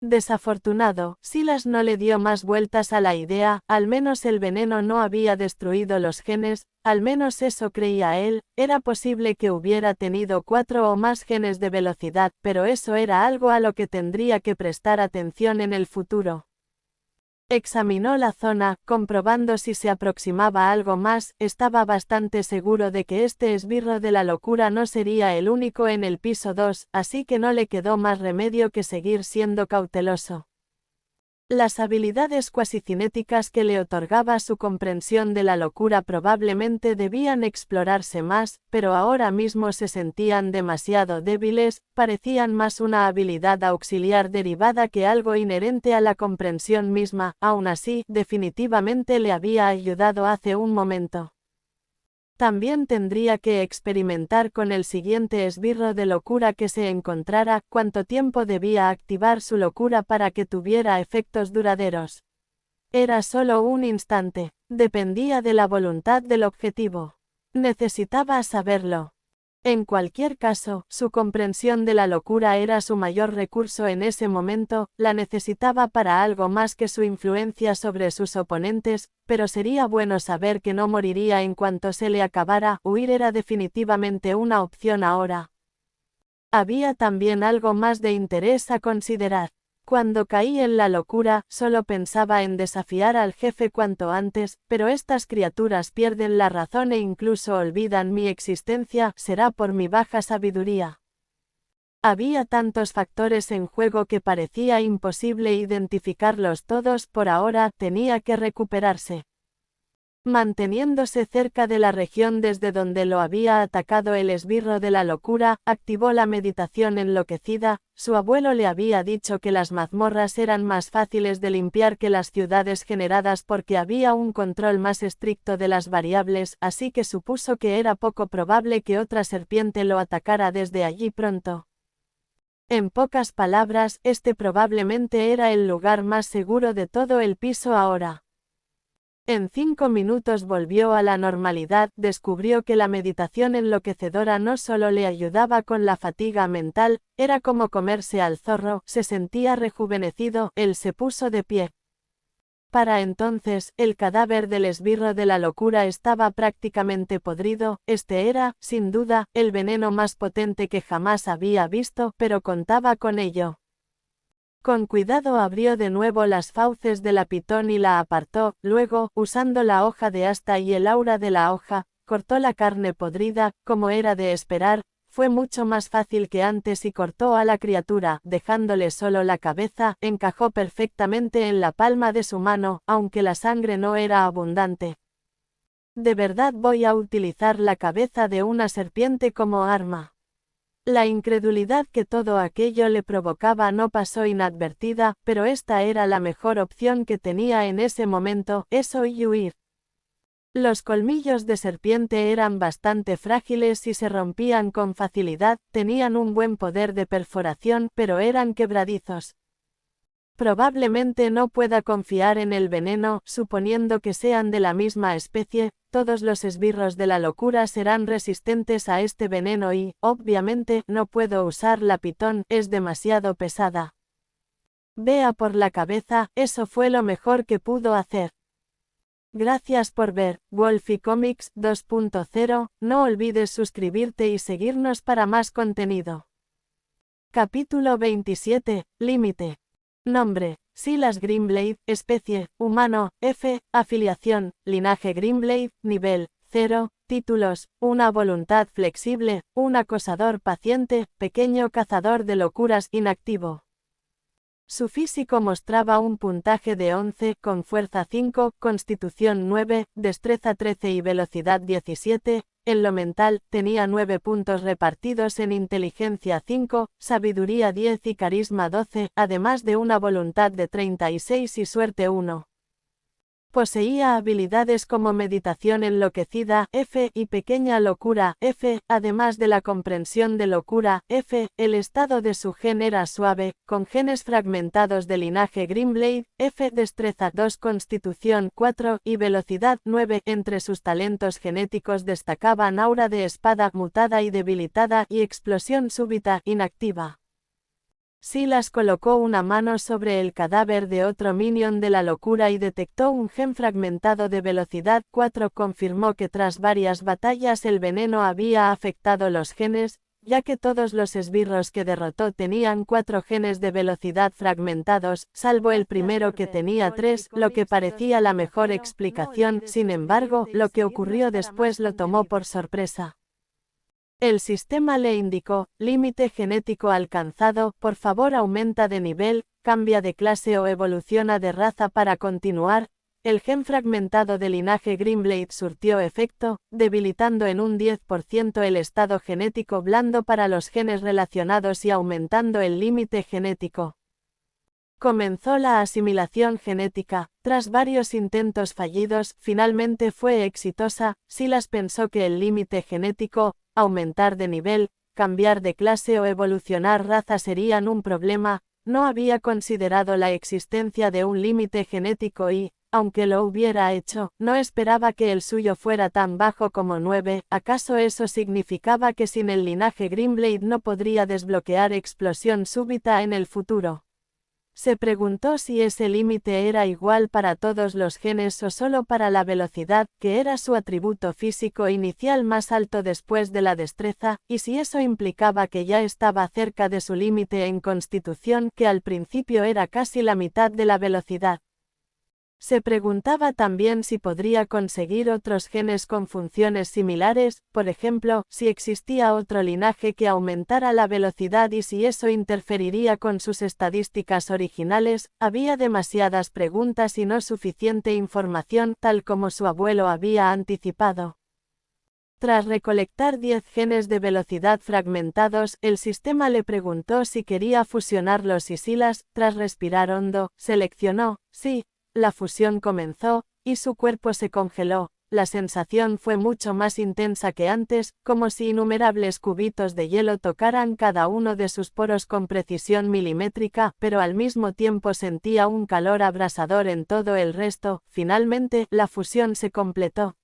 Desafortunado, Silas no le dio más vueltas a la idea, al menos el veneno no había destruido los genes, al menos eso creía él. Era posible que hubiera tenido 4 o más genes de velocidad, pero eso era algo a lo que tendría que prestar atención en el futuro. Examinó la zona, comprobando si se aproximaba algo más. Estaba bastante seguro de que este esbirro de la locura no sería el único en el piso 2, así que no le quedó más remedio que seguir siendo cauteloso. Las habilidades cuasicinéticas que le otorgaba su comprensión de la locura probablemente debían explorarse más, pero ahora mismo se sentían demasiado débiles, parecían más una habilidad auxiliar derivada que algo inherente a la comprensión misma. Aún así, definitivamente le había ayudado hace un momento. También tendría que experimentar con el siguiente esbirro de locura que se encontrara, cuánto tiempo debía activar su locura para que tuviera efectos duraderos. Era solo un instante, dependía de la voluntad del objetivo. Necesitaba saberlo. En cualquier caso, su comprensión de la locura era su mayor recurso en ese momento, la necesitaba para algo más que su influencia sobre sus oponentes, pero sería bueno saber que no moriría en cuanto se le acabara. Huir era definitivamente una opción ahora. Había también algo más de interés a considerar. Cuando caí en la locura, solo pensaba en desafiar al jefe cuanto antes, pero estas criaturas pierden la razón e incluso olvidan mi existencia. Será por mi baja sabiduría. Había tantos factores en juego que parecía imposible identificarlos todos. Por ahora tenía que recuperarse. Manteniéndose cerca de la región desde donde lo había atacado el esbirro de la locura, activó la meditación enloquecida. Su abuelo le había dicho que las mazmorras eran más fáciles de limpiar que las ciudades generadas porque había un control más estricto de las variables, así que supuso que era poco probable que otra serpiente lo atacara desde allí pronto. En pocas palabras, este probablemente era el lugar más seguro de todo el piso ahora. En 5 minutos volvió a la normalidad. Descubrió que la meditación enloquecedora no solo le ayudaba con la fatiga mental, era como comerse al zorro. Se sentía rejuvenecido. Él se puso de pie. Para entonces, el cadáver del esbirro de la locura estaba prácticamente podrido. Este era, sin duda, el veneno más potente que jamás había visto, pero contaba con ello. Con cuidado abrió de nuevo las fauces de la pitón y la apartó. Luego, usando la hoja de asta y el aura de la hoja, cortó la carne podrida. Como era de esperar, fue mucho más fácil que antes y cortó a la criatura, dejándole solo la cabeza. Encajó perfectamente en la palma de su mano, aunque la sangre no era abundante. ¿De verdad voy a utilizar la cabeza de una serpiente como arma? La incredulidad que todo aquello le provocaba no pasó inadvertida, pero esta era la mejor opción que tenía en ese momento, eso y huir. Los colmillos de serpiente eran bastante frágiles y se rompían con facilidad, tenían un buen poder de perforación, pero eran quebradizos. Probablemente no pueda confiar en el veneno, suponiendo que sean de la misma especie, todos los esbirros de la locura serán resistentes a este veneno y, obviamente, no puedo usar la pitón, es demasiado pesada. Vea por la cabeza, eso fue lo mejor que pudo hacer. Gracias por ver, Wolfie Comics 2.0, no olvides suscribirte y seguirnos para más contenido. Capítulo 27, Límite. Nombre, Silas Greenblade, especie, humano, F, afiliación, linaje Greenblade, nivel, 0, títulos, una voluntad flexible, un acosador paciente, pequeño cazador de locuras inactivo. Su físico mostraba un puntaje de 11, con fuerza 5, constitución 9, destreza 13 y velocidad 17, en lo mental, tenía 9 puntos repartidos en inteligencia 5, sabiduría 10 y carisma 12, además de una voluntad de 36 y suerte 1. Poseía habilidades como meditación enloquecida, F, y pequeña locura, F, además de la comprensión de locura, F, el estado de su gen era suave, con genes fragmentados de linaje Greenblade, F, destreza 2, constitución 4, y velocidad 9, entre sus talentos genéticos destacaban aura de espada mutada y debilitada y explosión súbita inactiva. Silas colocó una mano sobre el cadáver de otro minion de la locura y detectó un gen fragmentado de velocidad 4. Confirmó que tras varias batallas el veneno había afectado los genes, ya que todos los esbirros que derrotó tenían 4 genes de velocidad fragmentados, salvo el primero que tenía 3, lo que parecía la mejor explicación. Sin embargo, lo que ocurrió después lo tomó por sorpresa. El sistema le indicó, límite genético alcanzado, por favor aumenta de nivel, cambia de clase o evoluciona de raza para continuar. El gen fragmentado de linaje Greenblade surtió efecto, debilitando en un 10% el estado genético blando para los genes relacionados y aumentando el límite genético. Comenzó la asimilación genética. Tras varios intentos fallidos, finalmente fue exitosa. Silas pensó que el límite genético, aumentar de nivel, cambiar de clase o evolucionar raza serían un problema. No había considerado la existencia de un límite genético y, aunque lo hubiera hecho, no esperaba que el suyo fuera tan bajo como 9. ¿Acaso eso significaba que sin el linaje Greenblade no podría desbloquear explosión súbita en el futuro? Se preguntó si ese límite era igual para todos los genes o solo para la velocidad, que era su atributo físico inicial más alto después de la destreza, y si eso implicaba que ya estaba cerca de su límite en constitución, que al principio era casi la mitad de la velocidad. Se preguntaba también si podría conseguir otros genes con funciones similares, por ejemplo, si existía otro linaje que aumentara la velocidad y si eso interferiría con sus estadísticas originales. Había demasiadas preguntas y no suficiente información, tal como su abuelo había anticipado. Tras recolectar 10 genes de velocidad fragmentados, el sistema le preguntó si quería fusionarlos y Silas, tras respirar hondo, seleccionó, sí. La fusión comenzó, y su cuerpo se congeló. La sensación fue mucho más intensa que antes, como si innumerables cubitos de hielo tocaran cada uno de sus poros con precisión milimétrica, pero al mismo tiempo sentía un calor abrasador en todo el resto. Finalmente, la fusión se completó.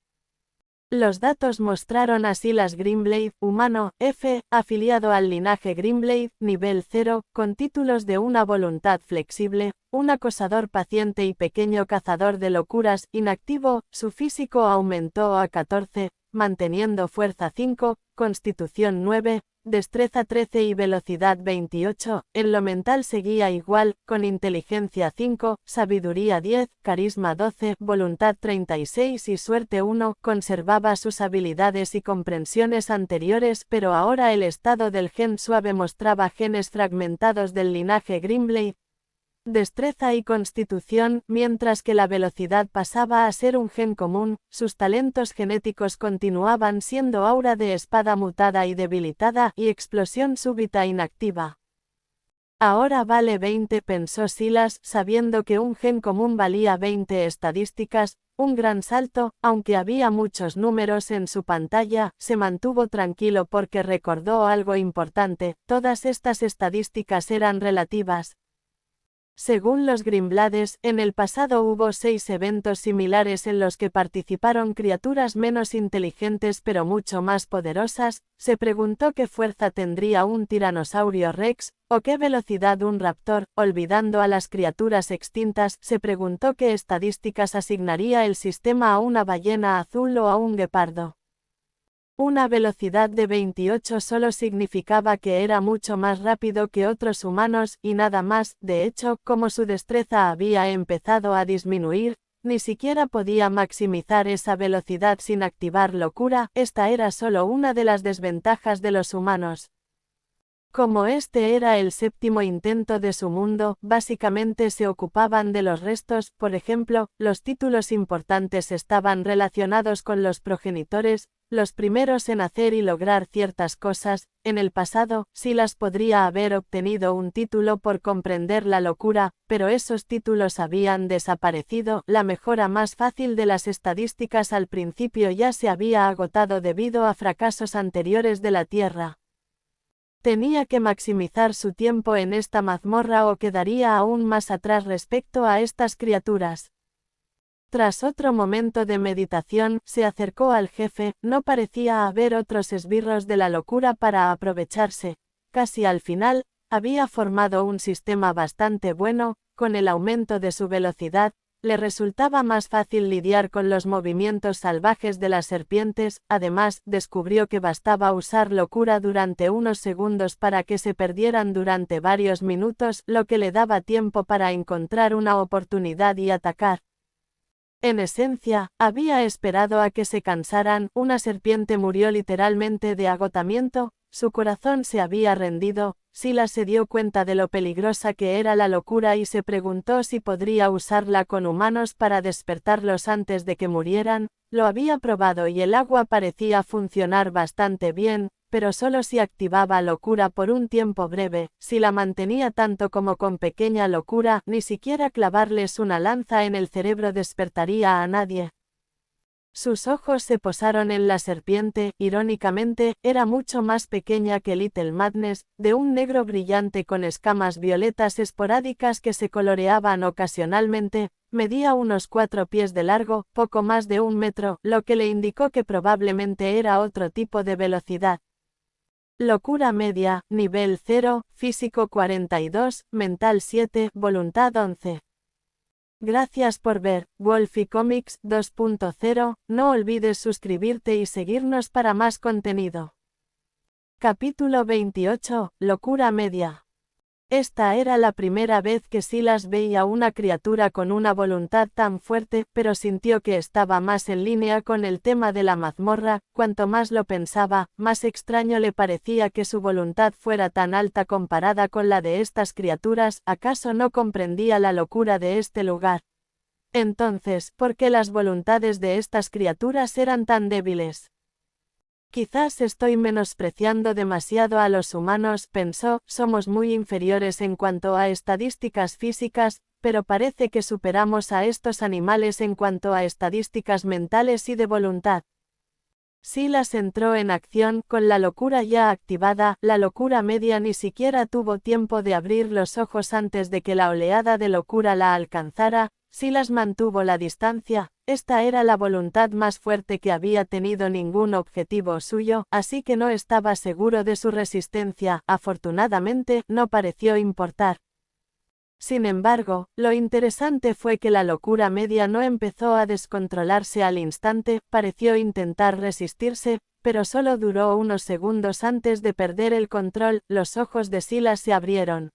Los datos mostraron a Silas Greenblade, humano, F, afiliado al linaje Greenblade, nivel 0, con títulos de una voluntad flexible, un acosador paciente y pequeño cazador de locuras, inactivo. Su físico aumentó a 14, manteniendo fuerza 5, constitución 9, destreza 13 y velocidad 28, en lo mental seguía igual, con inteligencia 5, sabiduría 10, carisma 12, voluntad 36 y suerte 1, conservaba sus habilidades y comprensiones anteriores, pero ahora el estado del gen suave mostraba genes fragmentados del linaje Greenblade. destreza y constitución, mientras que la velocidad pasaba a ser un gen común, sus talentos genéticos continuaban siendo aura de espada mutada y debilitada y explosión súbita inactiva. Ahora vale 20, pensó Silas, sabiendo que un gen común valía 20 estadísticas, un gran salto, aunque había muchos números en su pantalla, se mantuvo tranquilo porque recordó algo importante, todas estas estadísticas eran relativas. Según los Grimblades, en el pasado hubo 6 eventos similares en los que participaron criaturas menos inteligentes pero mucho más poderosas. Se preguntó qué fuerza tendría un tiranosaurio rex, o qué velocidad un raptor. Olvidando a las criaturas extintas, se preguntó qué estadísticas asignaría el sistema a una ballena azul o a un guepardo. Una velocidad de 28 solo significaba que era mucho más rápido que otros humanos y nada más. De hecho, como su destreza había empezado a disminuir, ni siquiera podía maximizar esa velocidad sin activar locura. Esta era solo una de las desventajas de los humanos. Como este era el séptimo intento de su mundo, básicamente se ocupaban de los restos. Por ejemplo, los títulos importantes estaban relacionados con los progenitores, los primeros en hacer y lograr ciertas cosas. En el pasado, Silas podría haber obtenido un título por comprender la locura, pero esos títulos habían desaparecido. La mejora más fácil de las estadísticas al principio ya se había agotado debido a fracasos anteriores de la Tierra. Tenía que maximizar su tiempo en esta mazmorra o quedaría aún más atrás respecto a estas criaturas. Tras otro momento de meditación, se acercó al jefe. No parecía haber otros esbirros de la locura para aprovecharse. Casi al final, había formado un sistema bastante bueno. Con el aumento de su velocidad, le resultaba más fácil lidiar con los movimientos salvajes de las serpientes. Además, descubrió que bastaba usar locura durante unos segundos para que se perdieran durante varios minutos, lo que le daba tiempo para encontrar una oportunidad y atacar. En esencia, había esperado a que se cansaran. Una serpiente murió literalmente de agotamiento, su corazón se había rendido. Silas se dio cuenta de lo peligrosa que era la locura y se preguntó si podría usarla con humanos para despertarlos antes de que murieran. Lo había probado y el agua parecía funcionar bastante bien, pero solo si activaba locura por un tiempo breve. Si la mantenía tanto como con pequeña locura, ni siquiera clavarles una lanza en el cerebro despertaría a nadie. Sus ojos se posaron en la serpiente. Irónicamente, era mucho más pequeña que Little Madness, de un negro brillante con escamas violetas esporádicas que se coloreaban ocasionalmente. Medía unos 4 pies de largo, poco más de 1 metro, lo que le indicó que probablemente era otro tipo de velocidad. Locura media, nivel 0, físico 42, mental 7, voluntad 11. Gracias por ver, Wolfie Comics 2.0, no olvides suscribirte y seguirnos para más contenido. Capítulo 28, Locura media. Esta era la primera vez que Silas veía una criatura con una voluntad tan fuerte, pero sintió que estaba más en línea con el tema de la mazmorra. Cuanto más lo pensaba, más extraño le parecía que su voluntad fuera tan alta comparada con la de estas criaturas. ¿Acaso no comprendía la locura de este lugar? Entonces, ¿por qué las voluntades de estas criaturas eran tan débiles? Quizás estoy menospreciando demasiado a los humanos, pensó. Somos muy inferiores en cuanto a estadísticas físicas, pero parece que superamos a estos animales en cuanto a estadísticas mentales y de voluntad. Silas entró en acción, con la locura ya activada. La locura media ni siquiera tuvo tiempo de abrir los ojos antes de que la oleada de locura la alcanzara. Silas mantuvo la distancia. Esta era la voluntad más fuerte que había tenido ningún objetivo suyo, así que no estaba seguro de su resistencia. Afortunadamente, no pareció importar. Sin embargo, lo interesante fue que la locura media no empezó a descontrolarse al instante. Pareció intentar resistirse, pero solo duró unos segundos antes de perder el control. Los ojos de Silas se abrieron.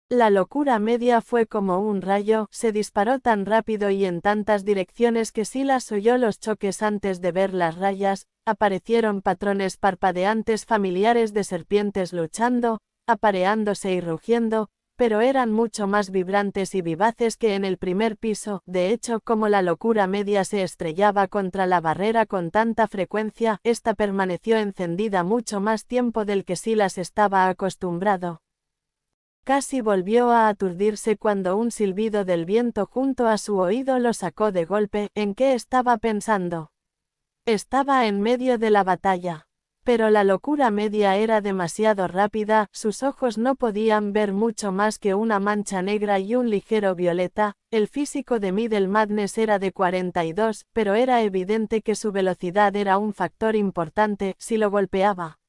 La locura media fue como un rayo, se disparó tan rápido y en tantas direcciones que Silas oyó los choques antes de ver las rayas. Aparecieron patrones parpadeantes familiares de serpientes luchando, apareándose y rugiendo, pero eran mucho más vibrantes y vivaces que en el primer piso. De hecho, como la locura media se estrellaba contra la barrera con tanta frecuencia, esta permaneció encendida mucho más tiempo del que Silas estaba acostumbrado. Casi volvió a aturdirse cuando un silbido del viento junto a su oído lo sacó de golpe. ¿En qué estaba pensando? Estaba en medio de la batalla. Pero la locura media era demasiado rápida, sus ojos no podían ver mucho más que una mancha negra y un ligero violeta. El físico de Middle Madness era de 42, pero era evidente que su velocidad era un factor importante si lo golpeaba.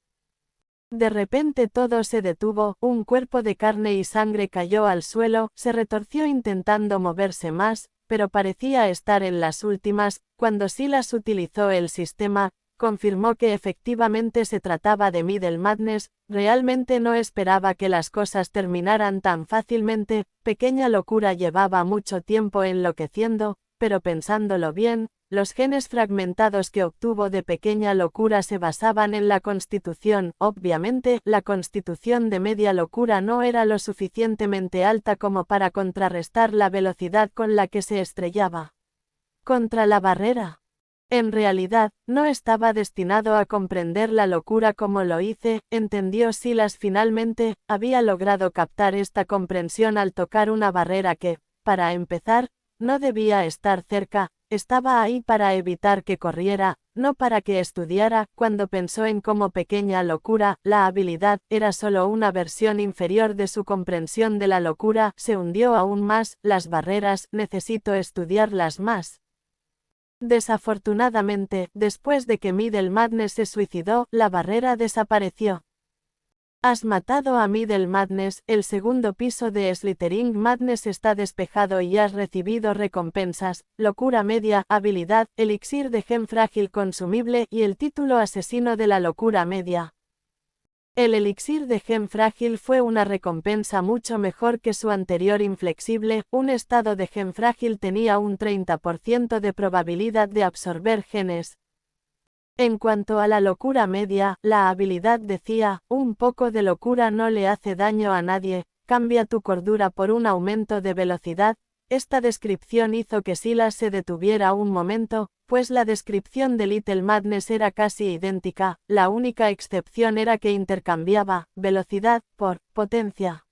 De repente todo se detuvo, un cuerpo de carne y sangre cayó al suelo, se retorció intentando moverse más, pero parecía estar en las últimas. Cuando Silas utilizó el sistema, confirmó que efectivamente se trataba de Middle Madness. Realmente no esperaba que las cosas terminaran tan fácilmente. Pequeña locura llevaba mucho tiempo enloqueciendo, pero pensándolo bien, los genes fragmentados que obtuvo de Pequeña Locura se basaban en la constitución. Obviamente, la constitución de Media Locura no era lo suficientemente alta como para contrarrestar la velocidad con la que se estrellaba contra la barrera. En realidad, no estaba destinado a comprender la locura como lo hice, entendió Silas finalmente. Había logrado captar esta comprensión al tocar una barrera que, para empezar, no debía estar cerca. Estaba ahí para evitar que corriera, no para que estudiara. Cuando pensó en cómo Pequeña Locura, la habilidad, era solo una versión inferior de su comprensión de la locura, se hundió aún más. Las barreras, necesito estudiarlas más. Desafortunadamente, después de que Middle Madness se suicidó, la barrera desapareció. Has matado a Middle Madness, el segundo piso de Slithering Madness está despejado y has recibido recompensas, locura media, habilidad, elixir de gem frágil consumible y el título asesino de la locura media. El elixir de gem frágil fue una recompensa mucho mejor que su anterior inflexible. Un estado de gem frágil tenía un 30% de probabilidad de absorber genes. En cuanto a la locura media, la habilidad decía, un poco de locura no le hace daño a nadie, cambia tu cordura por un aumento de velocidad. Esta descripción hizo que Silas se detuviera un momento, pues la descripción de Little Madness era casi idéntica, la única excepción era que intercambiaba velocidad por potencia.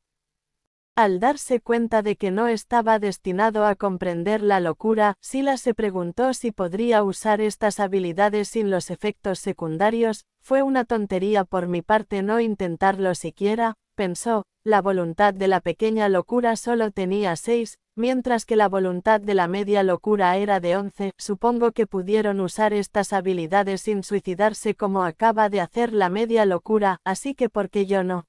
Al darse cuenta de que no estaba destinado a comprender la locura, Silas se preguntó si podría usar estas habilidades sin los efectos secundarios. Fue una tontería por mi parte no intentarlo siquiera, pensó. La voluntad de la Pequeña Locura solo tenía 6, mientras que la voluntad de la Media Locura era de 11. Supongo que pudieron usar estas habilidades sin suicidarse como acaba de hacer la Media Locura, así que ¿por qué yo no?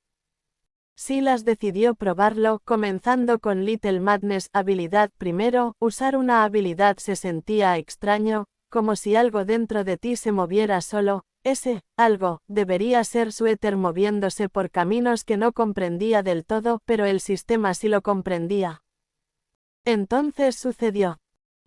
Silas decidió probarlo, comenzando con Little Madness habilidad. Primero, usar una habilidad se sentía extraño, como si algo dentro de ti se moviera solo. Ese algo debería ser su éter moviéndose por caminos que no comprendía del todo, pero el sistema sí lo comprendía. Entonces sucedió.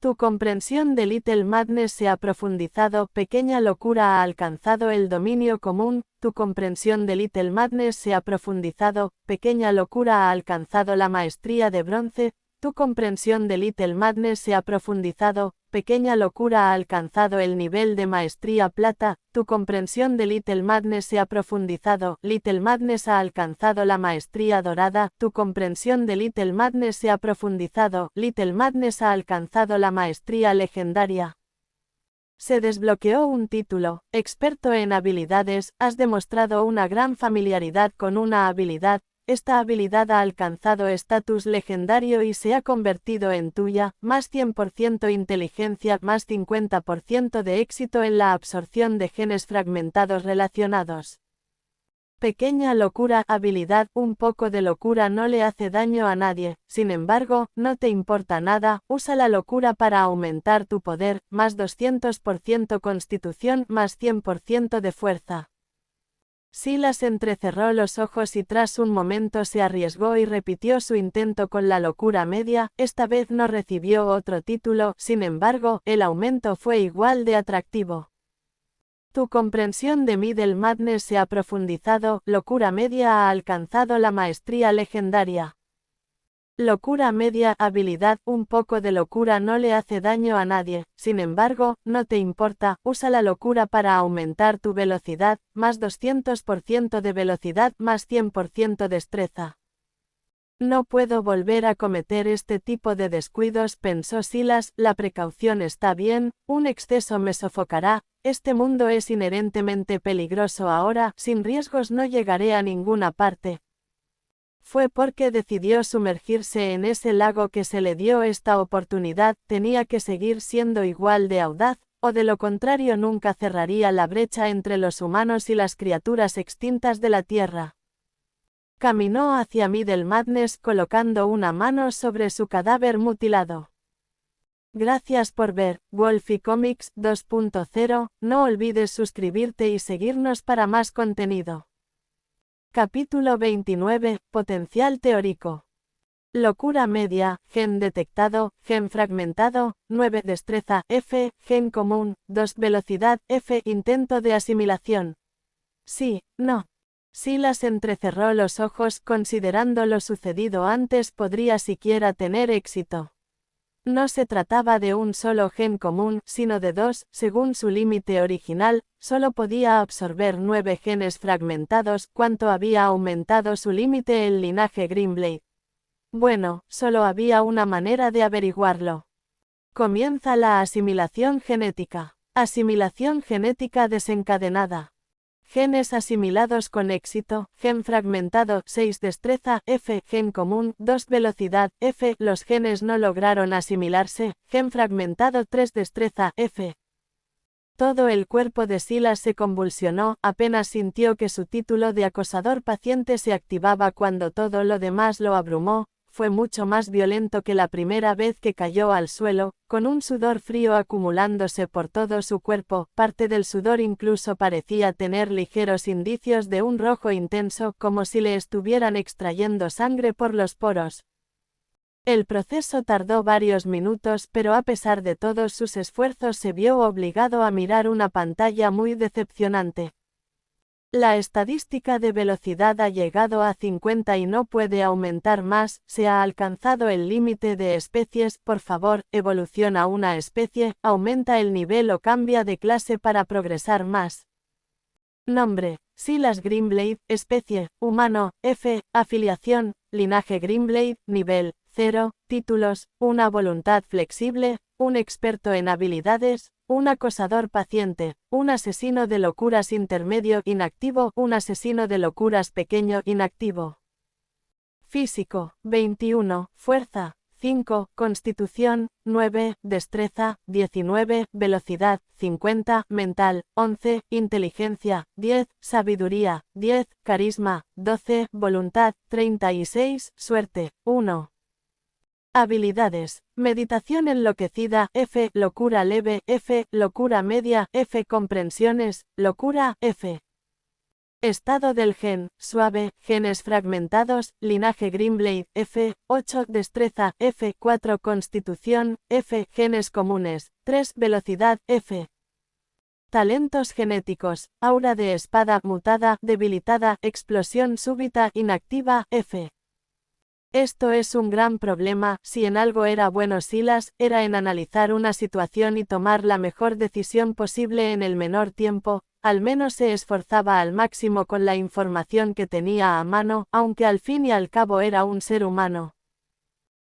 Tu comprensión de Little Madness se ha profundizado. Pequeña Locura ha alcanzado el dominio común. Tu comprensión de Little Madness se ha profundizado. Pequeña Locura ha alcanzado la maestría de bronce. Tu comprensión de Little Madness se ha profundizado. Pequeña Locura ha alcanzado el nivel de maestría plata. Tu comprensión de Little Madness se ha profundizado. Little Madness ha alcanzado la maestría dorada. Tu comprensión de Little Madness se ha profundizado. Little Madness ha alcanzado la maestría legendaria. Se desbloqueó un título, experto en habilidades. Has demostrado una gran familiaridad con una habilidad. Esta habilidad ha alcanzado estatus legendario y se ha convertido en tuya. Más 100% inteligencia, más 50% de éxito en la absorción de genes fragmentados relacionados. Pequeña Locura habilidad. Un poco de locura no le hace daño a nadie, sin embargo, no te importa nada. Usa la locura para aumentar tu poder, más 200% constitución, más 100% de fuerza. Silas entrecerró los ojos y tras un momento se arriesgó y repitió su intento con la locura media. Esta vez no recibió otro título, sin embargo, el aumento fue igual de atractivo. Tu comprensión de Middle Madness se ha profundizado. Locura media ha alcanzado la maestría legendaria. Locura media, habilidad, un poco de locura no le hace daño a nadie, sin embargo, no te importa, usa la locura para aumentar tu velocidad, más 200% de velocidad más 100% destreza. No puedo volver a cometer este tipo de descuidos, pensó Silas, la precaución está bien, un exceso me sofocará, este mundo es inherentemente peligroso ahora, sin riesgos no llegaré a ninguna parte. Fue porque decidió sumergirse en ese lago que se le dio esta oportunidad, tenía que seguir siendo igual de audaz, o de lo contrario nunca cerraría la brecha entre los humanos y las criaturas extintas de la Tierra. Caminó hacia Middle Madness colocando una mano sobre su cadáver mutilado. Gracias por ver, Wolfie Comics 2.0, no olvides suscribirte y seguirnos para más contenido. Capítulo 29, Potencial teórico. Locura media, gen detectado, gen fragmentado, 9 destreza, F, gen común, 2 velocidad, F, intento de asimilación. Sí, no. Silas entrecerró los ojos considerando lo sucedido antes podría siquiera tener éxito. No se trataba de un solo gen común, sino de 2, según su límite original, solo podía absorber 9 genes fragmentados, ¿cuánto había aumentado su límite el linaje Greenblade? Bueno, solo había una manera de averiguarlo. Comienza la asimilación genética. Asimilación genética desencadenada. Genes asimilados con éxito, gen fragmentado, 6 destreza, F, gen común, 2 velocidad, F, los genes no lograron asimilarse, gen fragmentado 3 destreza, F. Todo el cuerpo de Silas se convulsionó, apenas sintió que su título de acosador paciente se activaba cuando todo lo demás lo abrumó. Fue mucho más violento que la primera vez que cayó al suelo, con un sudor frío acumulándose por todo su cuerpo, parte del sudor incluso parecía tener ligeros indicios de un rojo intenso, como si le estuvieran extrayendo sangre por los poros. El proceso tardó varios minutos, pero a pesar de todos sus esfuerzos se vio obligado a mirar una pantalla muy decepcionante. La estadística de velocidad ha llegado a 50 y no puede aumentar más, se ha alcanzado el límite de especies, por favor, evoluciona una especie, aumenta el nivel o cambia de clase para progresar más. Nombre, Silas Greenblade, especie, humano, F, afiliación, linaje Greenblade, nivel, 0, títulos, una voluntad flexible, un experto en habilidades, un acosador paciente, un asesino de locuras intermedio inactivo, un asesino de locuras pequeño inactivo. Físico, 21, fuerza, 5, constitución, 9, destreza, 19, velocidad, 50, mental, 11, inteligencia, 10, sabiduría, 10, carisma, 12, voluntad, 36, suerte, 1. Habilidades, meditación enloquecida, F, locura leve, F, locura media, F, comprensiones, locura, F. Estado del gen, suave, genes fragmentados, linaje Greenblade, F, 8, destreza, F, 4, constitución, F, genes comunes, 3, velocidad, F. Talentos genéticos, aura de espada mutada, debilitada, explosión súbita, inactiva, F. Esto es un gran problema, si en algo era bueno Silas, era en analizar una situación y tomar la mejor decisión posible en el menor tiempo, al menos se esforzaba al máximo con la información que tenía a mano, aunque al fin y al cabo era un ser humano.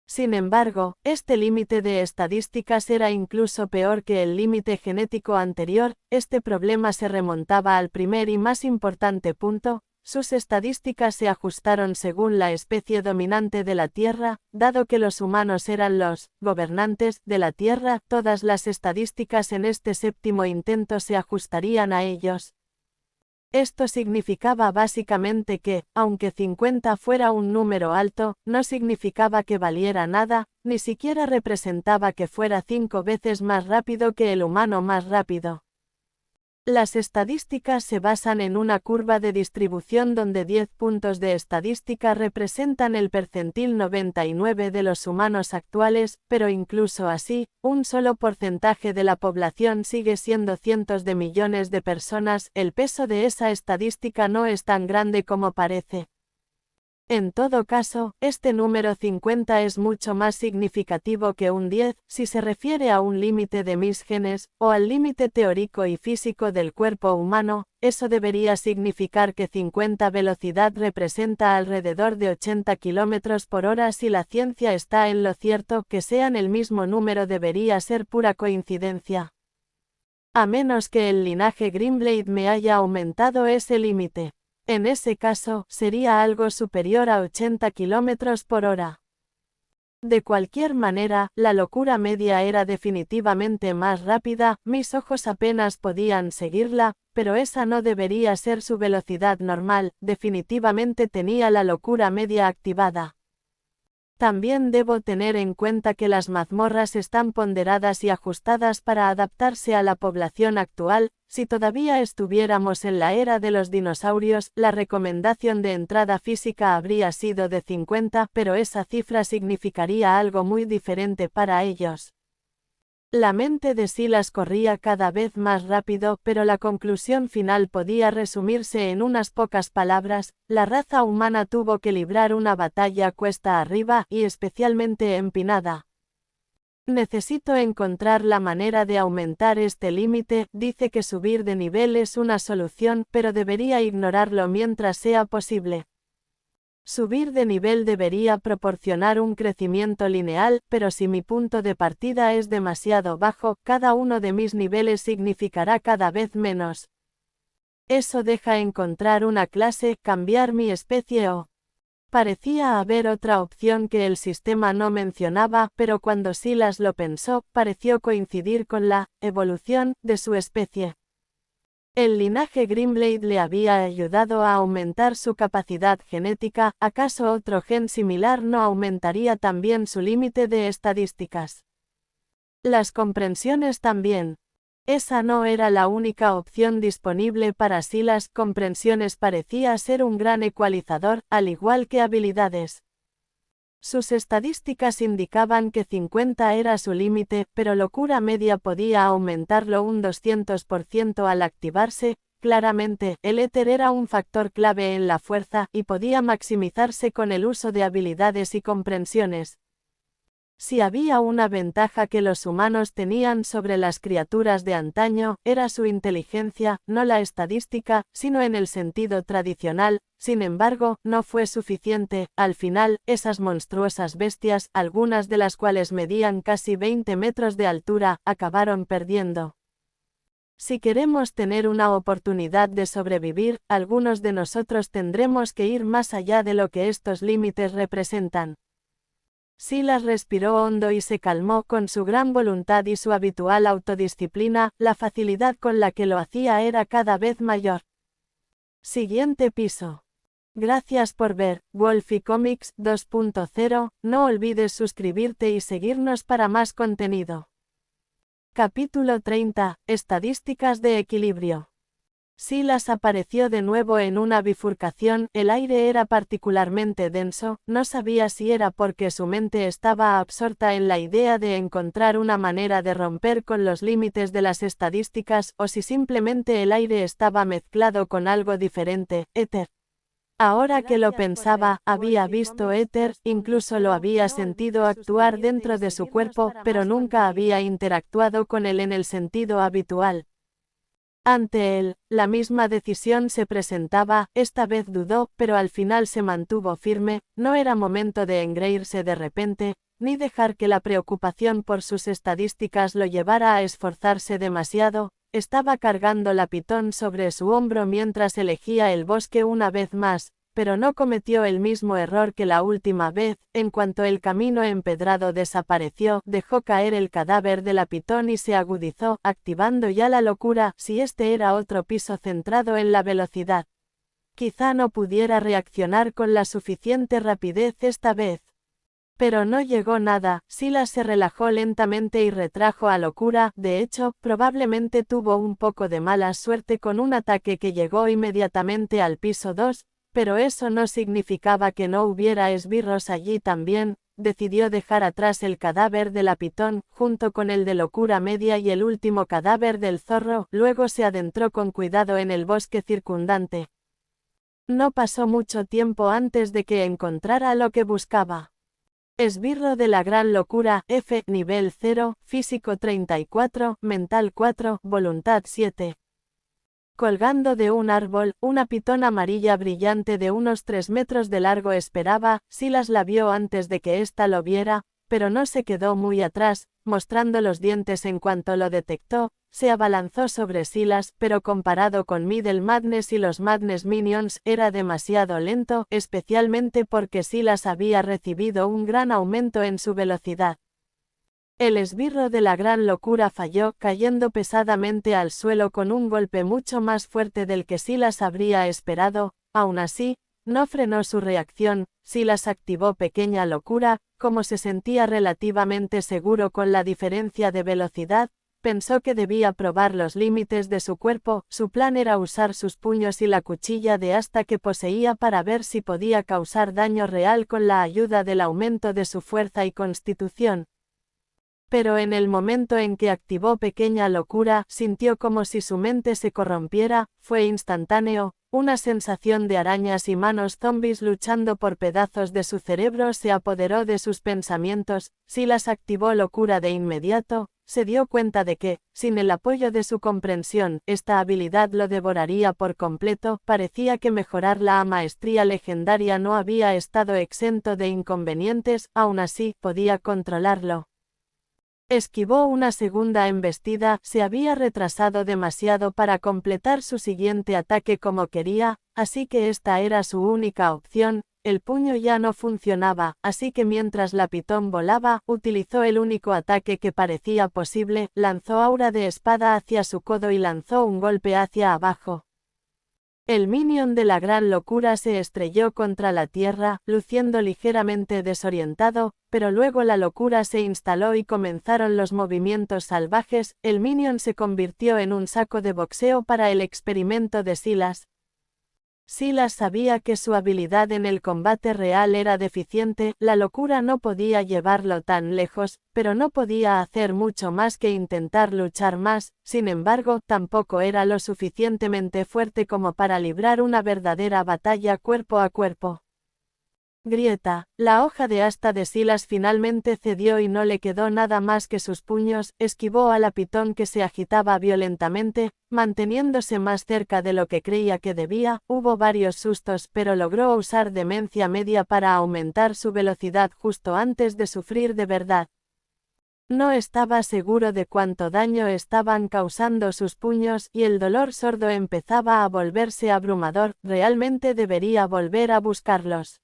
Sin embargo, este límite de estadísticas era incluso peor que el límite genético anterior, este problema se remontaba al primer y más importante punto. Sus estadísticas se ajustaron según la especie dominante de la Tierra, dado que los humanos eran los gobernantes de la Tierra, todas las estadísticas en este séptimo intento se ajustarían a ellos. Esto significaba básicamente que, aunque 50 fuera un número alto, no significaba que valiera nada, ni siquiera representaba que fuera 5 veces más rápido que el humano más rápido. Las estadísticas se basan en una curva de distribución donde 10 puntos de estadística representan el percentil 99 de los humanos actuales, pero incluso así, un solo porcentaje de la población sigue siendo cientos de millones de personas, el peso de esa estadística no es tan grande como parece. En todo caso, este número 50 es mucho más significativo que un 10, si se refiere a un límite de mis genes, o al límite teórico y físico del cuerpo humano. Eso debería significar que 50 velocidad representa alrededor de 80 km por hora. Si la ciencia está en lo cierto, que sean el mismo número debería ser pura coincidencia. A menos que el linaje Greenblade me haya aumentado ese límite. En ese caso, sería algo superior a 80 km por hora. De cualquier manera, la locura media era definitivamente más rápida, mis ojos apenas podían seguirla, pero esa no debería ser su velocidad normal, definitivamente tenía la locura media activada. También debo tener en cuenta que las mazmorras están ponderadas y ajustadas para adaptarse a la población actual. Si todavía estuviéramos en la era de los dinosaurios, la recomendación de entrada física habría sido de 50, pero esa cifra significaría algo muy diferente para ellos. La mente de Silas corría cada vez más rápido, pero la conclusión final podía resumirse en unas pocas palabras: la raza humana tuvo que librar una batalla cuesta arriba, y especialmente empinada. Necesito encontrar la manera de aumentar este límite. Dice que subir de nivel es una solución, pero debería ignorarlo mientras sea posible. Subir de nivel debería proporcionar un crecimiento lineal, pero si mi punto de partida es demasiado bajo, cada uno de mis niveles significará cada vez menos. Eso deja encontrar una clase, cambiar mi especie o... Parecía haber otra opción que el sistema no mencionaba, pero cuando Silas lo pensó, pareció coincidir con la evolución de su especie. El linaje Greenblade le había ayudado a aumentar su capacidad genética. ¿Acaso otro gen similar no aumentaría también su límite de estadísticas? Las comprensiones también. Esa no era la única opción disponible para Silas. Comprensiones parecía ser un gran ecualizador, al igual que habilidades. Sus estadísticas indicaban que 50 era su límite, pero locura media podía aumentarlo un 200% al activarse. Claramente, el éter era un factor clave en la fuerza, y podía maximizarse con el uso de habilidades y comprensiones. Si había una ventaja que los humanos tenían sobre las criaturas de antaño, era su inteligencia, no la estadística, sino en el sentido tradicional. Sin embargo, no fue suficiente. Al final, esas monstruosas bestias, algunas de las cuales medían casi 20 metros de altura, acabaron perdiendo. Si queremos tener una oportunidad de sobrevivir, algunos de nosotros tendremos que ir más allá de lo que estos límites representan. Silas respiró hondo y se calmó. Con su gran voluntad y su habitual autodisciplina, la facilidad con la que lo hacía era cada vez mayor. Siguiente piso. Gracias por ver Wolfie Comics 2.0. No olvides suscribirte y seguirnos para más contenido. Capítulo 30. Estadísticas de equilibrio. Silas apareció de nuevo en una bifurcación. El aire era particularmente denso. No sabía si era porque su mente estaba absorta en la idea de encontrar una manera de romper con los límites de las estadísticas, o si simplemente el aire estaba mezclado con algo diferente, éter. Ahora que lo pensaba, había visto éter, incluso lo había sentido actuar dentro de su cuerpo, pero nunca había interactuado con él en el sentido habitual. Ante él, la misma decisión se presentaba. Esta vez dudó, pero al final se mantuvo firme. No era momento de engreírse de repente, ni dejar que la preocupación por sus estadísticas lo llevara a esforzarse demasiado. Estaba cargando la pitón sobre su hombro mientras elegía el bosque una vez más, pero no cometió el mismo error que la última vez. En cuanto el camino empedrado desapareció, dejó caer el cadáver de la pitón y se agudizó, activando ya la locura. Si este era otro piso centrado en la velocidad, quizá no pudiera reaccionar con la suficiente rapidez esta vez. Pero no llegó nada. Silas se relajó lentamente y retrajo a locura. De hecho, probablemente tuvo un poco de mala suerte con un ataque que llegó inmediatamente al piso 2, pero eso no significaba que no hubiera esbirros allí también. Decidió dejar atrás el cadáver de la pitón, junto con el de locura media y el último cadáver del zorro. Luego se adentró con cuidado en el bosque circundante. No pasó mucho tiempo antes de que encontrara lo que buscaba. Esbirro de la gran locura, F, nivel 0, físico 34, mental 4, voluntad 7. Colgando de un árbol, una pitón amarilla brillante de unos 3 metros de largo esperaba. Silas la vio antes de que ésta lo viera, pero no se quedó muy atrás, mostrando los dientes en cuanto lo detectó. Se abalanzó sobre Silas, pero comparado con Middle Madness y los Madness Minions, era demasiado lento, especialmente porque Silas había recibido un gran aumento en su velocidad. El esbirro de la gran locura falló, cayendo pesadamente al suelo con un golpe mucho más fuerte del que Silas habría esperado. Aún así, no frenó su reacción. Silas activó pequeña locura. Como se sentía relativamente seguro con la diferencia de velocidad, pensó que debía probar los límites de su cuerpo. Su plan era usar sus puños y la cuchilla de asta que poseía para ver si podía causar daño real con la ayuda del aumento de su fuerza y constitución. Pero en el momento en que activó pequeña locura, sintió como si su mente se corrompiera. Fue instantáneo. Una sensación de arañas y manos zombies luchando por pedazos de su cerebro se apoderó de sus pensamientos. Silas activó locura de inmediato. Se dio cuenta de que, sin el apoyo de su comprensión, esta habilidad lo devoraría por completo. Parecía que mejorarla a maestría legendaria no había estado exento de inconvenientes. Aún así, podía controlarlo. Esquivó una segunda embestida. Se había retrasado demasiado para completar su siguiente ataque como quería, así que esta era su única opción. El puño ya no funcionaba, así que mientras la pitón volaba, utilizó el único ataque que parecía posible. Lanzó aura de espada hacia su codo y lanzó un golpe hacia abajo. El minion de la gran locura se estrelló contra la tierra, luciendo ligeramente desorientado, pero luego la locura se instaló y comenzaron los movimientos salvajes. El minion se convirtió en un saco de boxeo para el experimento de Silas. Silas sabía que su habilidad en el combate real era deficiente. La locura no podía llevarlo tan lejos, pero no podía hacer mucho más que intentar luchar más. Sin embargo, tampoco era lo suficientemente fuerte como para librar una verdadera batalla cuerpo a cuerpo. Grieta. La hoja de asta de Silas finalmente cedió y no le quedó nada más que sus puños. Esquivó a la pitón que se agitaba violentamente, manteniéndose más cerca de lo que creía que debía. Hubo varios sustos, pero logró usar demencia media para aumentar su velocidad justo antes de sufrir de verdad. No estaba seguro de cuánto daño estaban causando sus puños, y el dolor sordo empezaba a volverse abrumador. Realmente debería volver a buscarlos.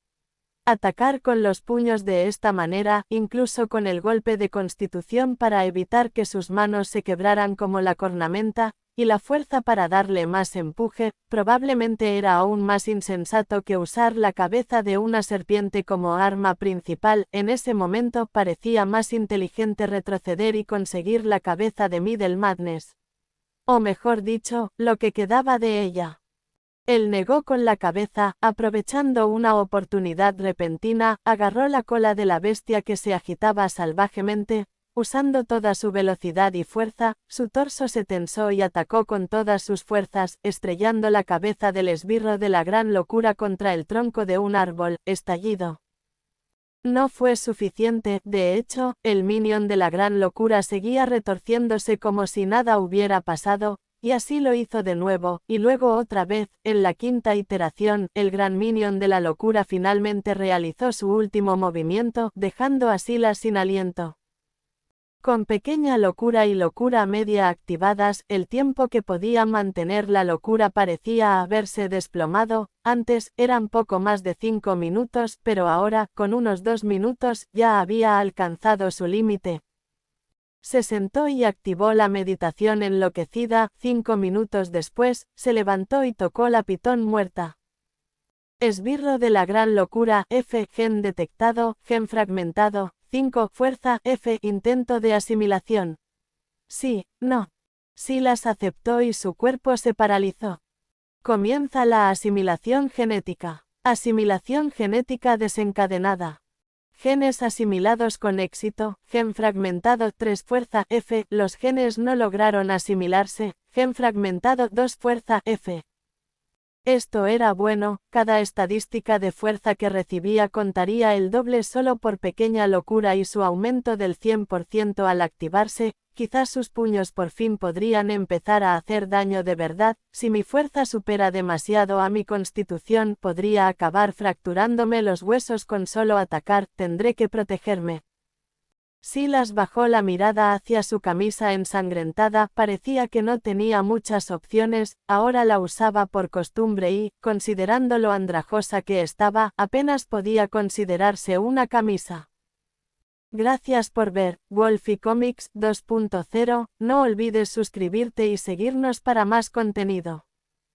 Atacar con los puños de esta manera, incluso con el golpe de constitución para evitar que sus manos se quebraran como la cornamenta, y la fuerza para darle más empuje, probablemente era aún más insensato que usar la cabeza de una serpiente como arma principal. En ese momento parecía más inteligente retroceder y conseguir la cabeza de Middle Madness. O mejor dicho, lo que quedaba de ella. Él negó con la cabeza, aprovechando una oportunidad repentina, agarró la cola de la bestia que se agitaba salvajemente. Usando toda su velocidad y fuerza, su torso se tensó y atacó con todas sus fuerzas, estrellando la cabeza del esbirro de la gran locura contra el tronco de un árbol. Estallido. No fue suficiente. De hecho, el minion de la gran locura seguía retorciéndose como si nada hubiera pasado. Y así lo hizo de nuevo, y luego otra vez. En la quinta iteración, el gran minion de la locura finalmente realizó su último movimiento, dejando a Silas sin aliento. Con pequeña locura y locura media activadas, el tiempo que podía mantener la locura parecía haberse desplomado. Antes, eran poco más de 5 minutos, pero ahora, con unos 2 minutos, ya había alcanzado su límite. Se sentó y activó la meditación enloquecida. 5 minutos después, se levantó y tocó la pitón muerta. Esbirro de la gran locura, F, gen detectado, gen fragmentado. 5, fuerza, F, intento de asimilación. Sí, no. Silas aceptó y su cuerpo se paralizó. Comienza la asimilación genética. Asimilación genética desencadenada. Genes asimilados con éxito. Gen fragmentado 3, fuerza, F. Los genes no lograron asimilarse. Gen fragmentado 2, fuerza, F. Esto era bueno, cada estadística de fuerza que recibía contaría el doble solo por pequeña locura y su aumento del 100% al activarse, quizás sus puños por fin podrían empezar a hacer daño de verdad, si mi fuerza supera demasiado a mi constitución podría acabar fracturándome los huesos con solo atacar, tendré que protegerme. Silas bajó la mirada hacia su camisa ensangrentada, parecía que no tenía muchas opciones, ahora la usaba por costumbre y, considerando lo andrajosa que estaba, apenas podía considerarse una camisa. Gracias por ver, Wolfie Comics 2.0, no olvides suscribirte y seguirnos para más contenido.